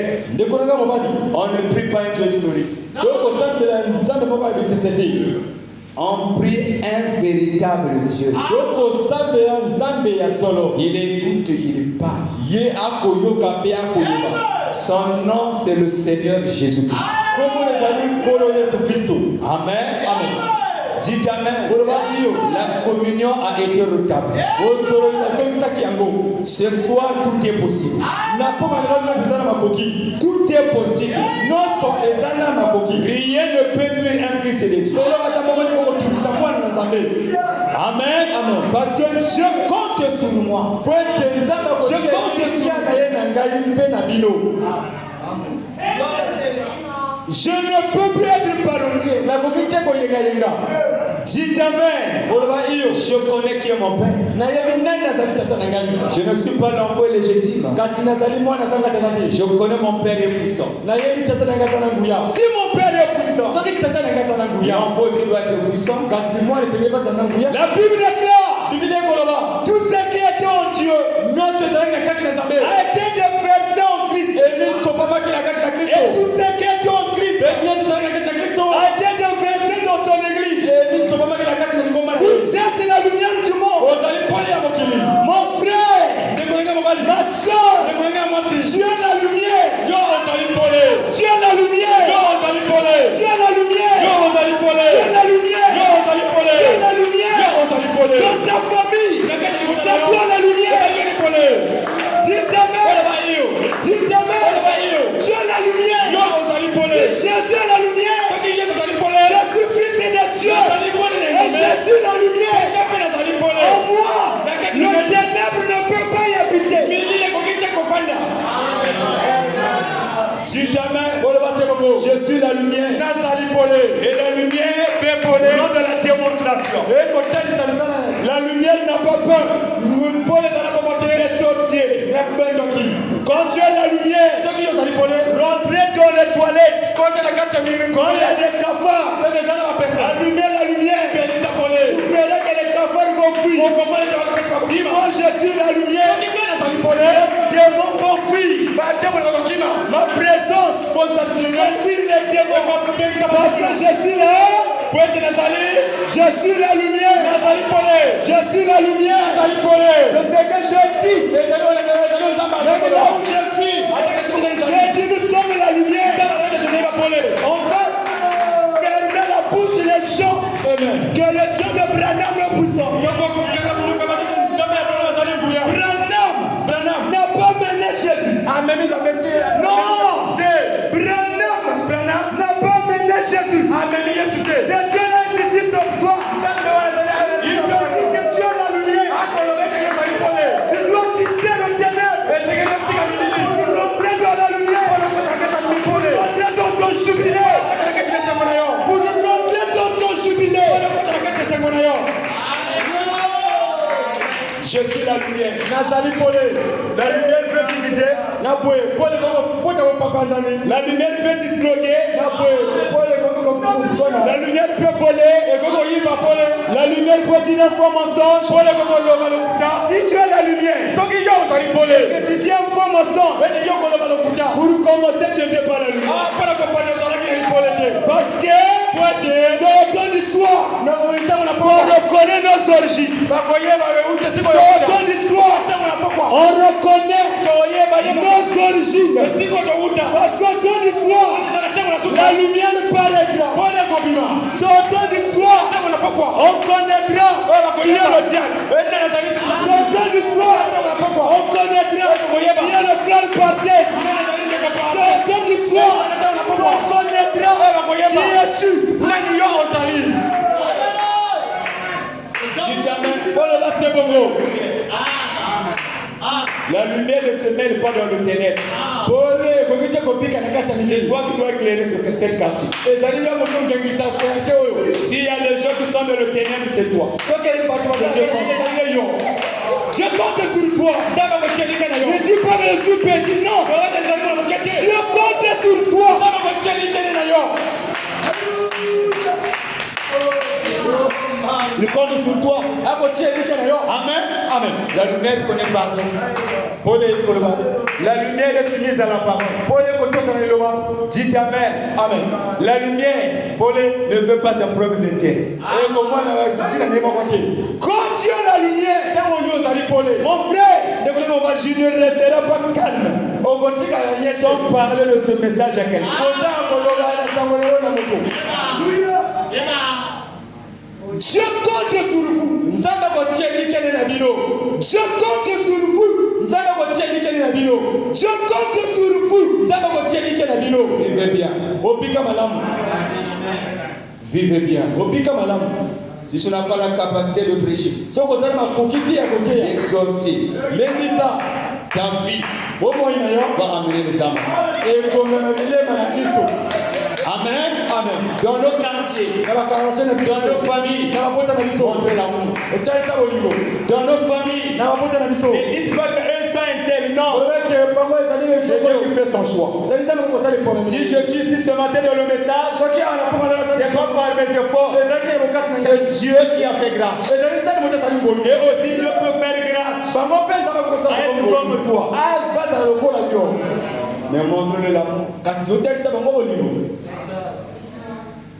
on ne prie pas une story. On prie un véritable Dieu. Il écoute, il parle. Son nom, c'est le Seigneur Jésus-Christ. Amen. Amen. Dites Amen. La communion a été rétablie. Ce soir, tout est possible. Tout est possible. Rien ne peut nuire un fils de Dieu. Amen. Amen. Parce que Dieu compte sur moi. Dieu compte sur moi. Je ne peux plus être parolier. Dites Amen. Je connais qui est mon père. Je ne suis pas l'enfant légitime. Je connais mon père est puissant. Si mon père est puissant, l'enfant aussi doit être puissant. La Bible déclare tout ce qui était en Dieu a été déversé en Christ. Et tout ce qui est en Christ a été déversé dans son église. Vous êtes la lumière du monde. Mon frère, ma soeur, tu es la lumière. Tu es la lumière. Tu es la lumière. Tu es la lumière. Tu es la lumière. Dans ta famille, c'est toi la lumière. Dites Amen. Dites Amen. Tu es la lumière. Si Jésus est la lumière, je suis fils de Dieu. Et je suis la lumière. En moi, le ténèbre ne peut pas y habiter. Dites Amen. Je suis la lumière. Et la lumière lors de la démonstration. La lumière n'a pas peur. Les sorciers. Quand tu es la lumière, Quand il y a des cafards, allumez la lumière. Vous verrez que les cafards vont fuir. Si moi je suis la lumière, les démons vont fuir. Ma présence attire les démons. Parce que je suis là. Je suis la lumière. Je suis la lumière. C'est ce que je dis. Même là où je suis, j'ai dit nous sommes la lumière. On va fermer la bouche des gens que les gens de Branham ne poussent. Branham n'a pas mené Jésus. Non, Branham n'a pas mené Jésus. C'est Dieu qui dit ce soir. Il doit dire que tu es la lumière. Tu dois quitter le ténèbre pour rentrer dans la lumière. Pour rentrer dans ton jubilé. Pour rentrer dans ton jubilé. Je suis la lumière. La lumière peut diviser. La lumière peut disloquer. La lumière peut voler. La lumière peut dire un faux mensonge. Si tu es la lumière et que tu dis un faux mensonge, pour commencer, tu n'étais pas la lumière. Parce que c'est au temps du soir qu'on reconnaît nos origines. C'est au temps du soir on reconnaît nos origines. Parce qu'au temps du soir, la lumière paraîtra. C'est au temps du soir on connaîtra qui est le diable. C'est au temps du soir on connaîtra qui est le frère Barthès. C'est au temps du soir on connaîtra qui es-tu. La lumière ne se mêle pas dans le ténèbre. C'est toi qui dois éclairer cette quartier. S'il y a des gens qui sont dans le ténèbre, c'est toi. Je compte sur toi. Ne dis pas que je suis petit, non. Je compte sur toi. Il compte sur toi. Amen. Amen. La lumière connaît parler. La lumière est soumise à la parole. Dites Amen. Amen. La lumière ne veut pas un problème interne. Quand tu es la lumière, mon frère, je ne resterai pas calme sans parler de ce message à quelqu'un. Je compte sur vous. Je compte sur vous. Je compte sur vous. Vivez bien. Vivez bien. Si tu n'as pas la capacité de prêcher, exhorter, ta vie va amener les âmes. Amen. Amen. Dans nos quartiers, dans nos familles, montrez l'amour. Dans nos familles, ne dites pas qu'un sang interne. Non. C'est Dieu qui fait son choix. Si je suis ici ce matin dans le message, c'est pas par mes efforts. C'est Dieu qui a fait grâce. Et aussi Dieu peut faire grâce à être comme toi. Mais montre-le l'amour.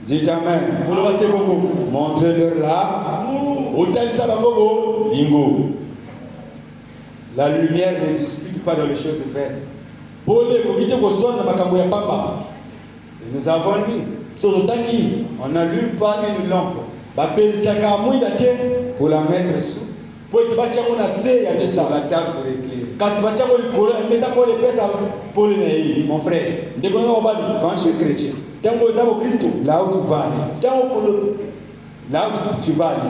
Dites Amen. Montre-leur là. La lumière ne dispute pas dans les choses vertes. Et nous avons lu. On n'allume pas une lampe pour la mettre sous la table pour éclairer. Mon frère, quand tu es chrétien, là où tu vas aller,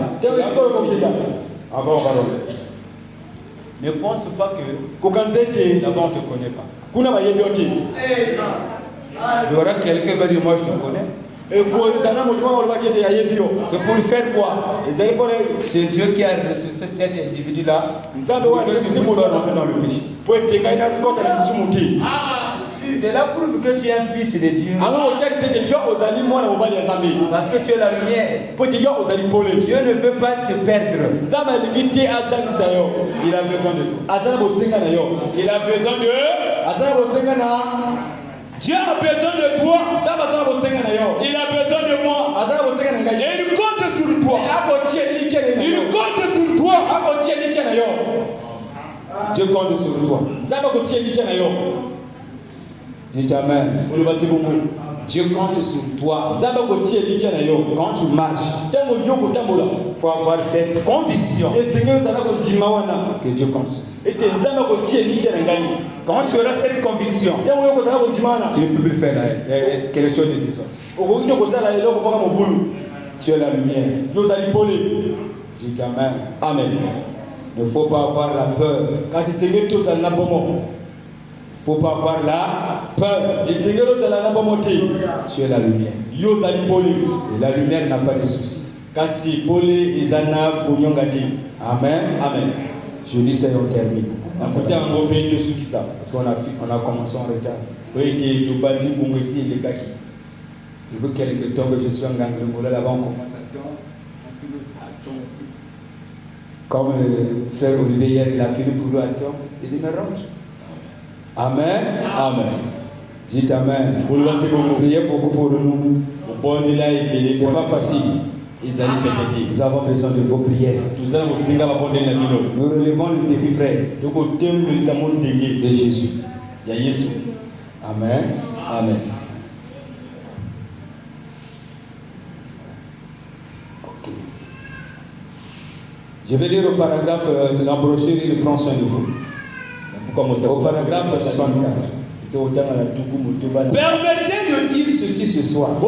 ne pense pas que d'abord on ne te connaît pas. Il y aura quelqu'un qui va dire moi je te connais. C'est pour lui faire quoi? C'est Dieu qui a ressuscité cet individu-là pour que tu puisses pas rentrer dans le péché. Cela prouve que tu es un fils de Dieu. Parce que tu es la lumière. Dieu ne veut pas te perdre. Il a besoin de toi. Il a besoin de... Dieu a besoin de toi. Il a besoin de moi. Et il compte sur toi. Il compte sur toi. Dieu compte sur toi. Dis amen. Dieu compte sur toi. Quand tu marches, il faut avoir cette conviction que Dieu compte sur toi. Quand tu auras cette conviction, tu ne peux plus faire quelque chose de désordre. Tu es la lumière. Dis amen. Amen. Il ne faut pas avoir la peur. Il ne faut pas avoir la peur. Tu es la lumière. Et la lumière n'a pas de soucis. Amen. Amen. Je dis ça et on termine. Parce qu'on a commencé en retard. Depuis quelque temps que je suis en Ganglongola, là-bas on commence à temps. Comme le frère Olivier hier, il a fini pour lui à temps. Il dit, mais rentre. Amen. Amen. Dites Amen. Priez beaucoup pour nous. C'est pas facile. Nous avons besoin de vos prières. Nous relevons le défi, frère, de Jésus. Amen. Amen. Ok. Je vais lire au paragraphe de la brochure, il prend soin de vous. Au paragraphe 64. Permettez de dire ceci ce soir. Au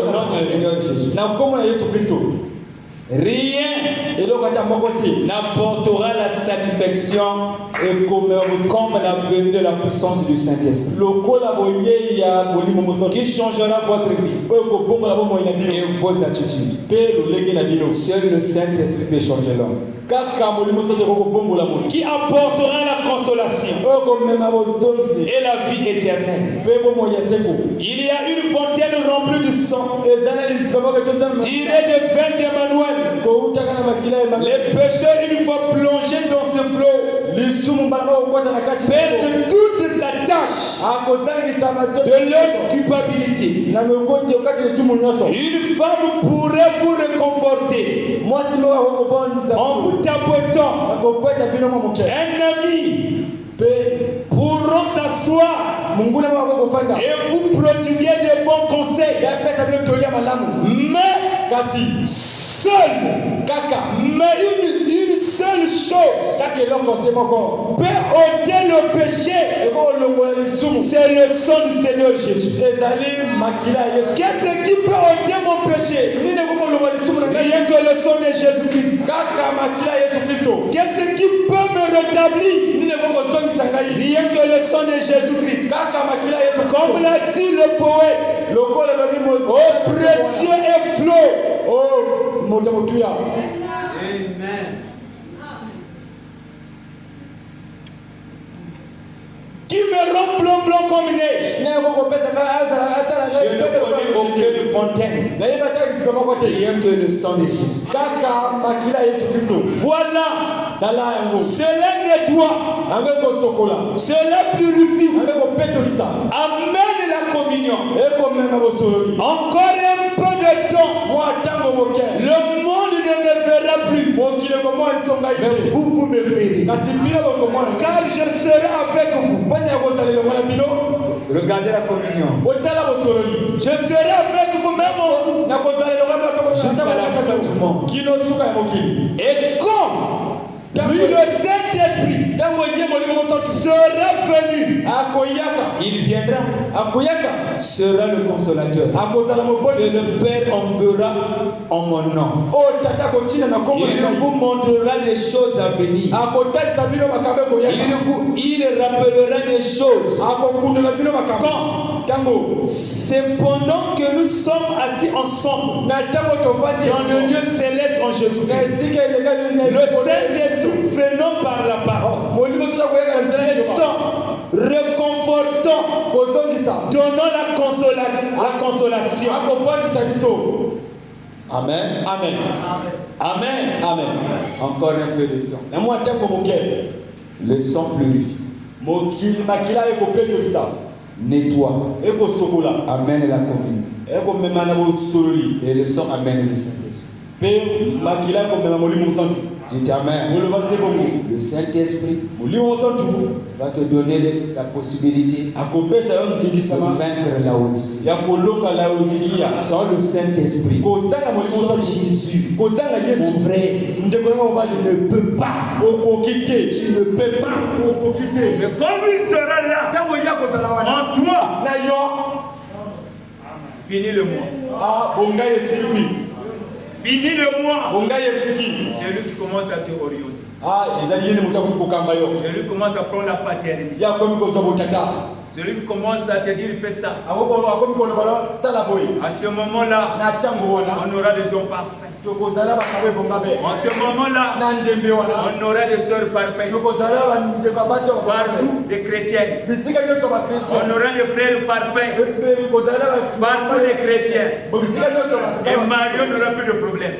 nom du Seigneur Jésus. Rien n'apportera la satisfaction comme la venue de la puissance du Saint-Esprit qui changera votre vie et vos attitudes. Seul le Saint-Esprit peut changer l'homme. Qui apportera la consolation et la vie éternelle. Il y a une fontaine remplie de sang tirée des veines d'Emmanuel. Les pécheurs, une fois plongés dans ce flot, perdent toute sa tâche de leur culpabilité. Une femme pourrait vous réconforter en vous tapotant. Un ami pourront s'asseoir et vous prodiguer de bons conseils. Mais mais une seule chose peut ôter le péché, c'est le sang du Seigneur Jésus. Qu'est-ce qui peut ôter mon péché? Rien que le sang de Jésus-Christ. Qu'est-ce qui peut me rétablir? Rien que le sang de Jésus-Christ. Comme l'a dit le poète, oh précieux et flot. Amen. Qui me rend blanc comme neige. Je ne connais aucune fontaine. Rien que le sang de Jésus. Voilà. Cela nettoie. Cela purifie. Amène la communion. Encore un peu de temps. Le monde ne me verra plus. Mais vous me verrez. Car je serai avec vous. Regardez la communion. Je serai avec vous même en vous. Jusqu'à la fin du monde. Et comme lui, le Saint-Esprit sera venu, il viendra, sera le consolateur que le Père enverra en mon nom. Il vous montrera des choses à venir. Il rappellera des choses. Quand c'est pendant que nous sommes assis ensemble dans le lieu céleste en Jésus-Christ, le Saint-Esprit venant par la parole, descend, réconfortant confortant, donnant la consolation. Amen. Amen. Amen. Amen. Encore un peu de temps. Le sang purifie. Nettoie. Amène la communion. Et le sang amène le Saint-Esprit. Dites Amen. Le Saint-Esprit va te donner la possibilité de vaincre la Odyssée. Sans le Saint-Esprit, sans Jésus, mon frère, tu ne peux pas. Tu ne peux pas. Mais comme il sera là, en toi, fini le mois. Fini le mois. C'est lui qui commence à te orienter. C'est lui qui commence à prendre la paternité. C'est lui qui commence à te dire fais ça. À ce moment-là, on aura des dons parfaits. En ce moment-là, on aura des sœurs parfaites. Partout des chrétiennes. On aura des frères parfaits. Partout des chrétiens. Et Mario n'aura plus de problème.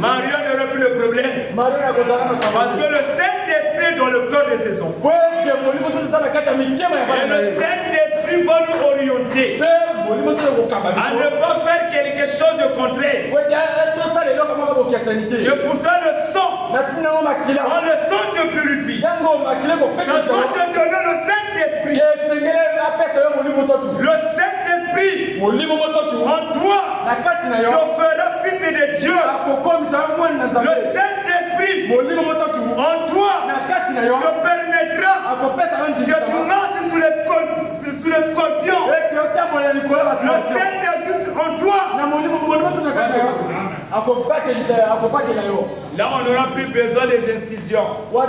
Mario n'aura plus de problème. Parce que le Saint-Esprit est dans le corps de ses enfants. Et le Saint-Esprit va nous orienter à ne pas faire quelque chose de contraire. C'est pour ça le sang. Quand le sang te purifie, ça doit te donner le Saint-Esprit. Le Saint-Esprit en toi te fera fils de Dieu. Le Saint-Esprit en toi te permettra que tu marches sous les scorpions. Le Saint-Esprit en toi. Là, on n'aura plus besoin des incisions. On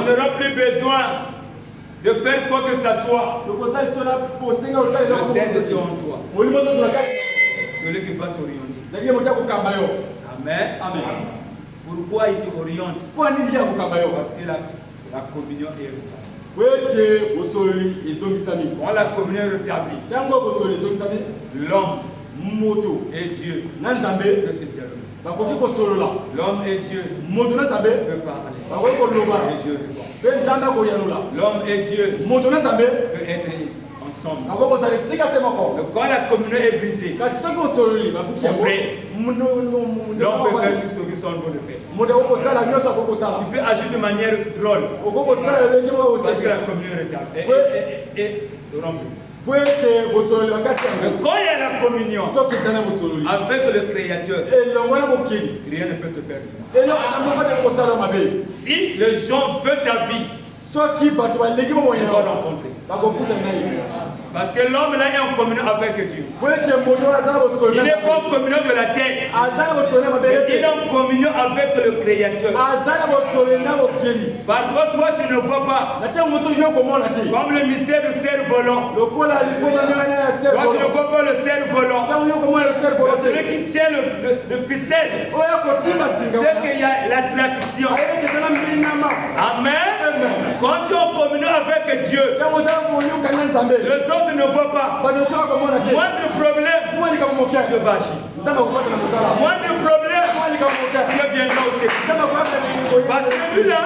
n'aura plus besoin de faire quoi que ce soit. Le Saint-Esprit en toi. Celui qui va t'orienter. Amen. Amen. Pourquoi il t'oriente? Parce que la communion est rétablie. Quand la communion est rétablie, l'homme et Dieu peut se dialoguer. L'homme et Dieu peuvent parler. Et Dieu répond. L'homme et Dieu peuvent être ensemble. Quand la communion est brisée, l'homme peut faire tout ce qu'ils sont en train de faire. Tu peux agir de manière drôle parce que la communion est rompue. Mais quand il y a la communion avec le Créateur, rien ne peut te faire du mal. Si les gens veulent ta vie, ils vont rencontrer. Parce que l'homme là est en communion avec Dieu. Il n'est pas en communion de la terre. Il est en communion avec le Créateur. Parfois toi tu ne vois pas. Comme le mystère du cerf-volant. Toi tu ne vois pas le cerf-volant. Celui qui tient le ficelle, c'est qu'il y a l'attraction. Amen. Quand tu es en communion avec Dieu, les autres ne voient pas. Moindre problème, Dieu va agir. Moindre problème, Dieu viendra aussi. Parce que lui là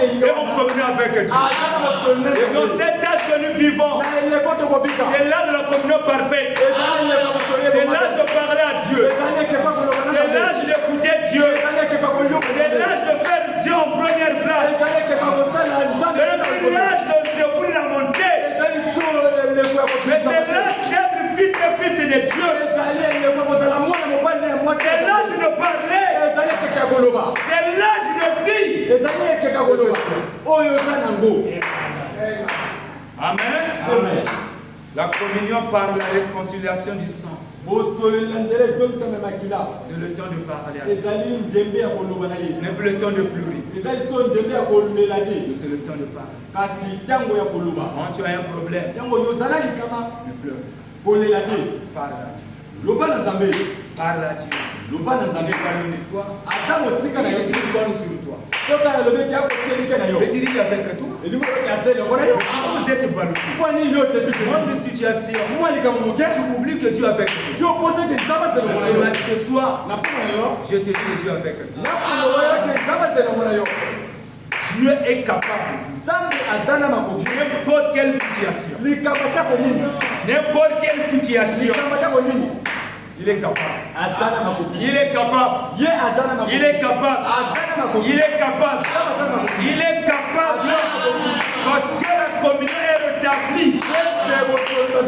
est en communion avec Dieu. Et dans cet âge que nous vivons, c'est l'âge de la communion parfaite. C'est l'âge de parler à Dieu. C'est l'âge d'écouter Dieu. C'est l'âge de faire Dieu en première place. C'est l'âge de vous lamenter. Mais c'est l'âge d'être fils de Dieu. C'est l'âge de parler. C'est l'âge de dire. Amen. Amen. La communion par la réconciliation du sang. C'est le temps de parler. Ce n'est plus le temps de pleurer. C'est le temps de parler. Quand tu as un problème, ne pleure. Parle à Dieu. Parle à Dieu. Parle de toi. Il tourne sur toi. Mais tu dis avec tout. Vous êtes ballotté. Une situation. Tu oublies que Dieu est avec nous. Ce soir, je te dis que Dieu est avec nous. Dieu est capable. N'importe quelle situation. N'importe quelle situation. Il est capable. Il est capable. Il est capable. Il est capable. Il est capable. Parce que la communion est rétablie.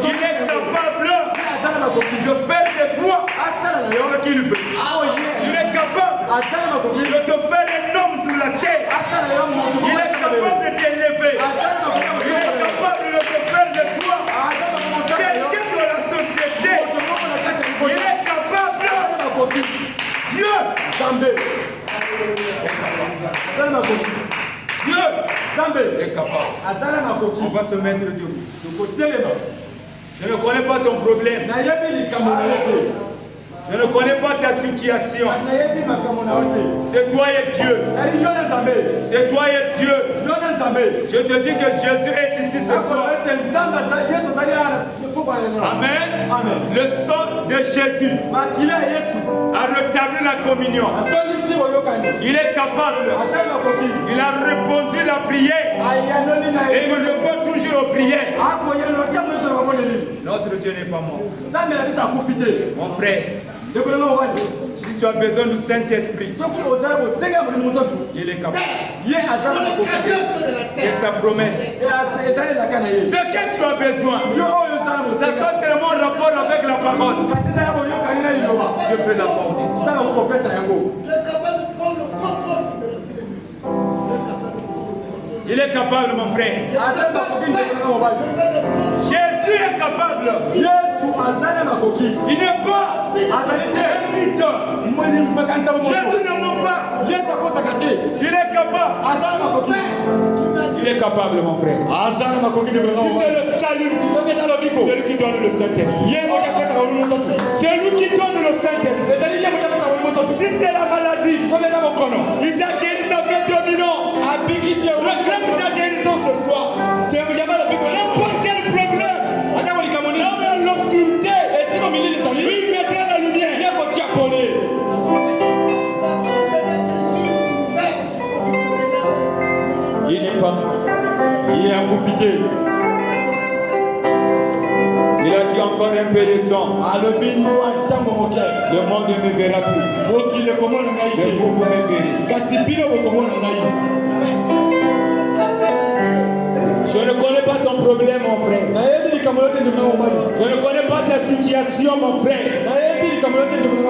Il est capable de faire de toi ce qu'il veut. Il est capable de te faire un homme sur la terre. Il est capable de t'élever. Il est capable de te faire de toi quelqu'un de la société. Il est capable. Dieu. Dieu est capable. On va se mettre debout. Je ne connais pas ton problème. Je ne connais pas ta situation. C'est toi et Dieu. C'est toi et Dieu. Je te dis que Jésus est ici ce soir. Amen. Le sang de Jésus a rétabli la communion. Il est capable. Il a répondu à la prière. Et il nous répond toujours aux prières. Notre Dieu n'est pas mort. Mon frère, si tu as besoin du Saint-Esprit, il est capable. C'est sa promesse. Ce que tu as besoin, ça soit seulement en rapport avec la parole. Je peux l'apporter. Il est capable, mon frère. Jésus est capable. Il n'est pas un mythe. Jésus ne ment pas. Il est capable. Il est capable, mon frère. Si c'est le salut, c'est lui qui donne le Saint-Esprit. C'est lui qui donne le Saint-Esprit. Si c'est la maladie, il t'a guéri, ça fait 2000 ans. Réclame ta guérison ce soir. N'importe quel problème. Là où l'obscurité, lui mettra la lumière. Il n'est pas. Il a profité. Il a dit encore un peu de temps. Le monde ne me verra plus. Mais vous me verrez. Je ne connais pas ton problème, mon frère. Je ne connais pas ta situation, mon frère.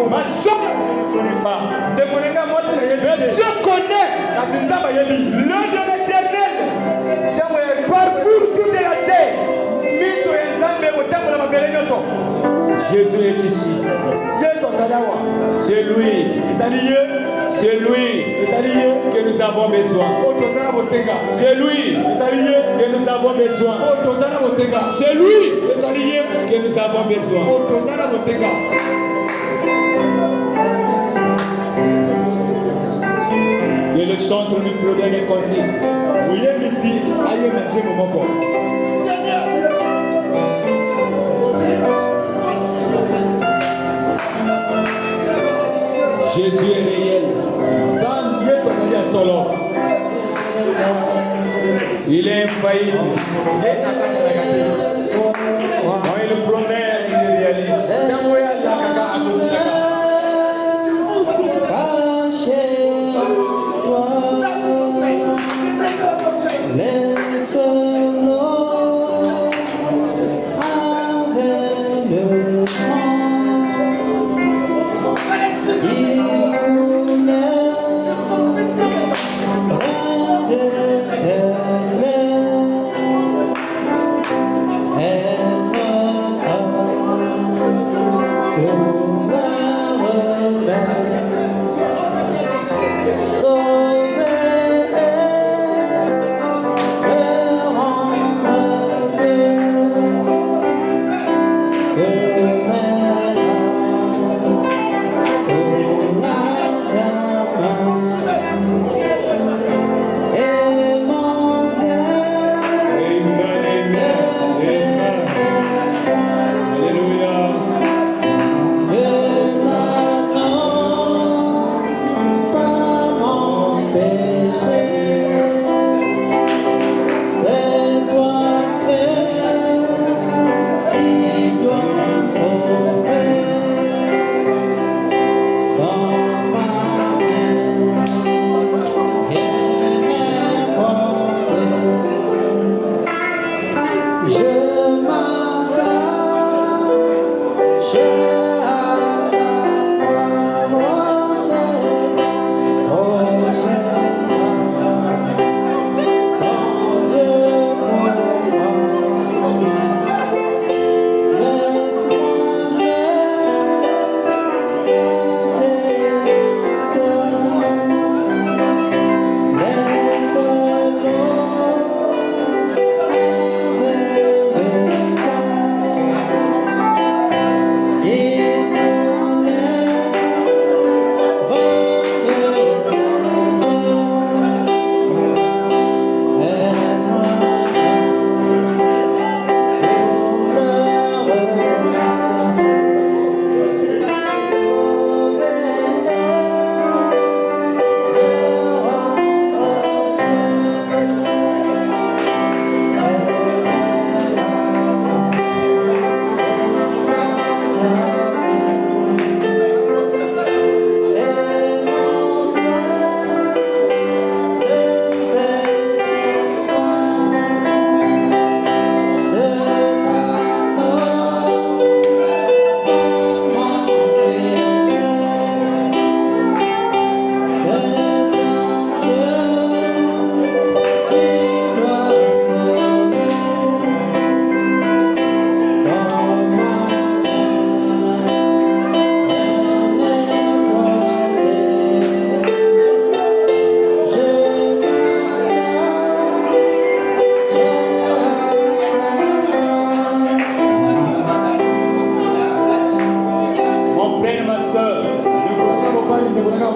Ma soeur ne connaît pas. Mais Dieu connaît. L'œil de l'Éternel parcourt toute la terre. Jésus est ici. C'est lui. C'est lui que nous avons besoin. C'est lui que nous avons besoin. C'est lui que nous avons besoin. Que le chantre nous fredonne et consigne. Jésus est réel. Il est infaillible. Quand il promet, il réalise.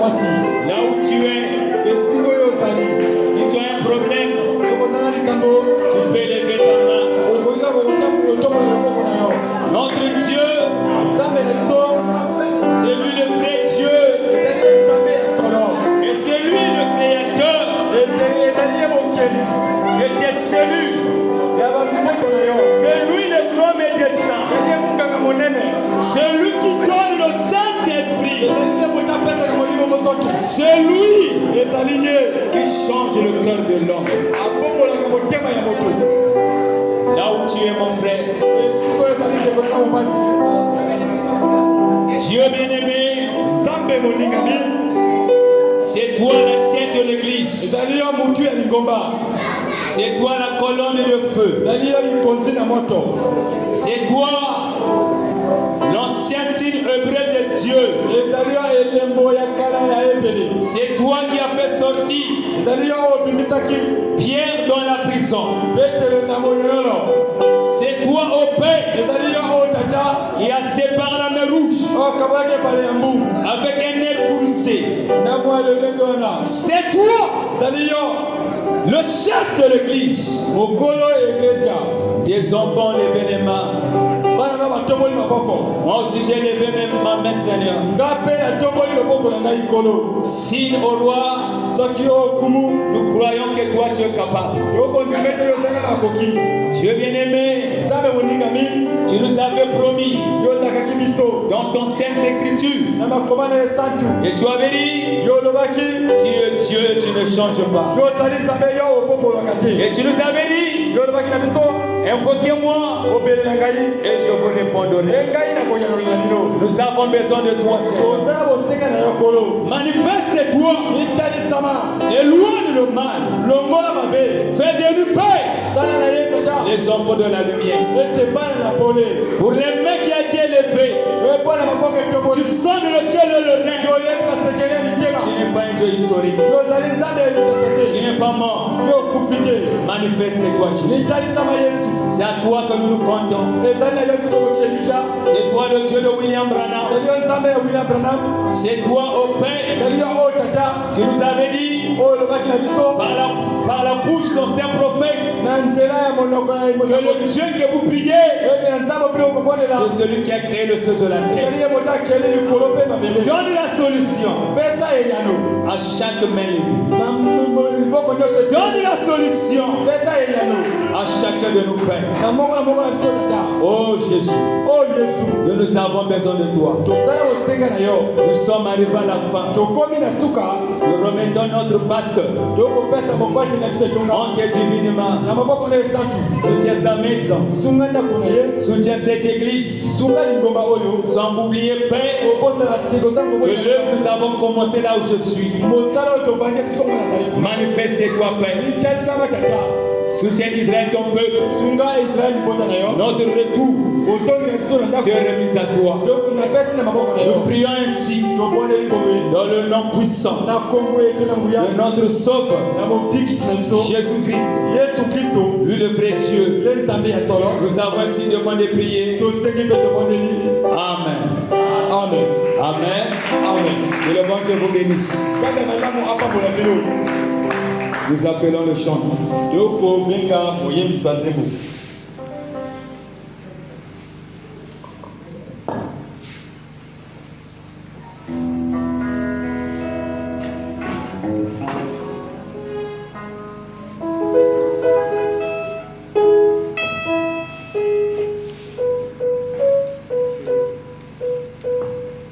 Là où tu es, si tu as un problème, tu peux lever ta main. Notre Dieu, c'est lui le vrai Dieu. Et c'est lui le créateur de tes cellules. C'est lui le grand médecin. C'est lui qui donne le Saint-Esprit. C'est lui qui change le cœur de l'homme. Là où tu es, mon frère, Dieu bien-aimé, c'est toi la tête de l'église. C'est toi la colonne de feu. C'est toi l'ancien signe hébreu de Dieu. C'est toi qui as fait sortir Pierre dans la prison. C'est toi, ô Père, qui a séparé la mer rouge avec un air courroucé. C'est toi, le chef de l'église. Des enfants levez les mains. Moi aussi j'ai levé même ma main, Seigneur. Signe au roi, nous croyons que toi tu es capable. Dieu bien-aimé, tu nous avais promis dans ton Sainte Écriture. Et tu avais dit, tu es Dieu, tu ne changes pas. Et tu nous avais dit, invoquez-moi et je vous répondrai. Nous avons besoin de toi, Seigneur. Manifeste-toi. Éloigne le mal. Fais de nous paix. Les enfants de la lumière. Pour les mains qui ont été élevées, tu sens de lequel est le rein. Tu n'es pas un Dieu historique. Tu n'es pas mort. Manifeste-toi, Jésus. C'est à toi que nous nous comptons. C'est toi le Dieu de William Branham. C'est toi, ô Père, qui nous avait dit par la bouche d'anciens prophètes que le Dieu que vous priez, c'est celui qui a créé le ciel et la terre. Donne la solution à chaque main levée. Donne la solution à chacun de nos frères. Oh Jésus, nous avons besoin de toi. Nous sommes arrivés à la fin. Nous remettons notre pasteur. On te divinement. Soutiens sa maison. Soutiens cette église. Sans oublier, Père, que l'œuvre nous avons commencé là où je suis. Manifeste-toi, Père. Soutiens Israël, ton peuple. Notre retour te remise à toi. Nous prions ainsi dans le nom puissant de notre Sauveur Jésus-Christ, lui le vrai Dieu. Nous avons ainsi demandé de prier. Amen. Amen. Amen. Amen. Que le bon Dieu vous bénisse. Nous appelons le chanteur.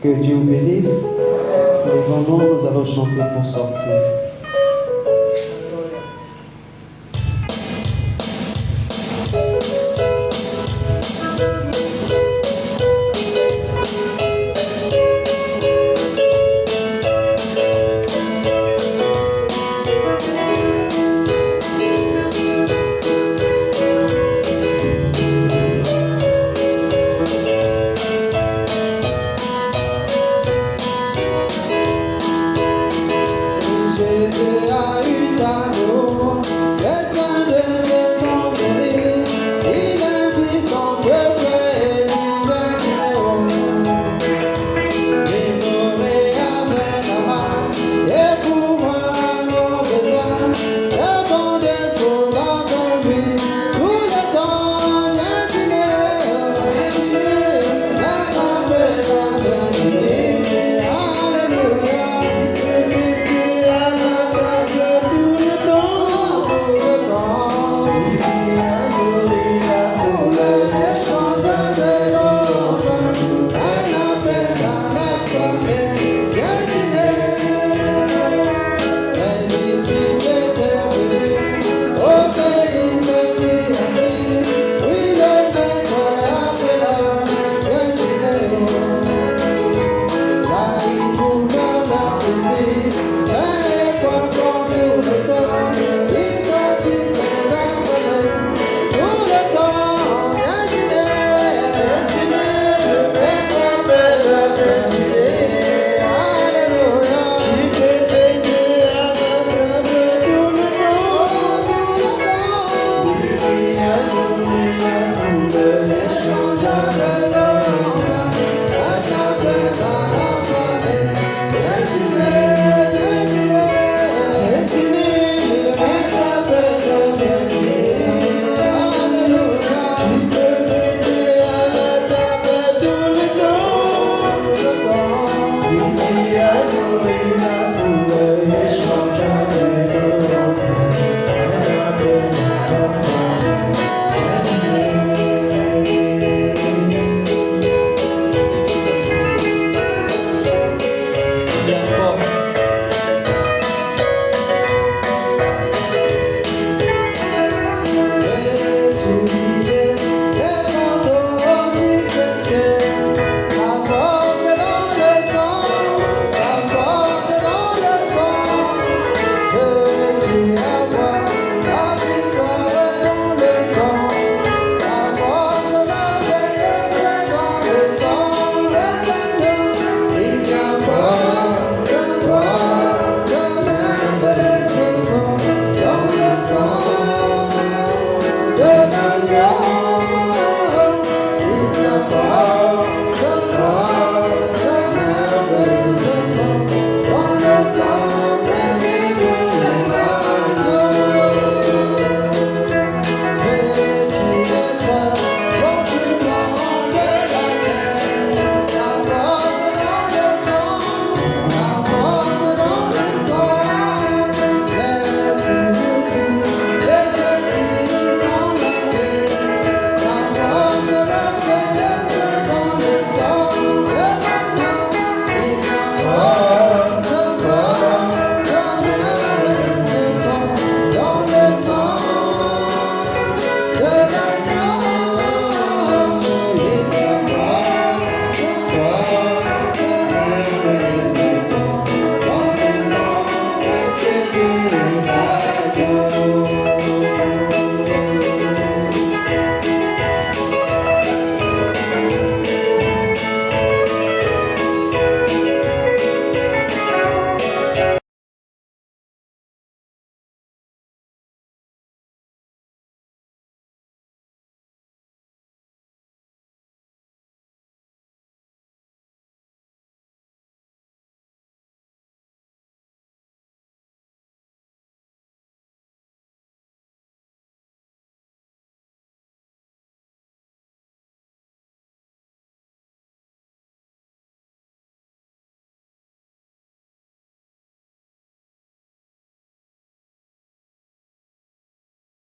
Que Dieu vous bénisse. Lèvons-nous, nous allons chanter pour sortir.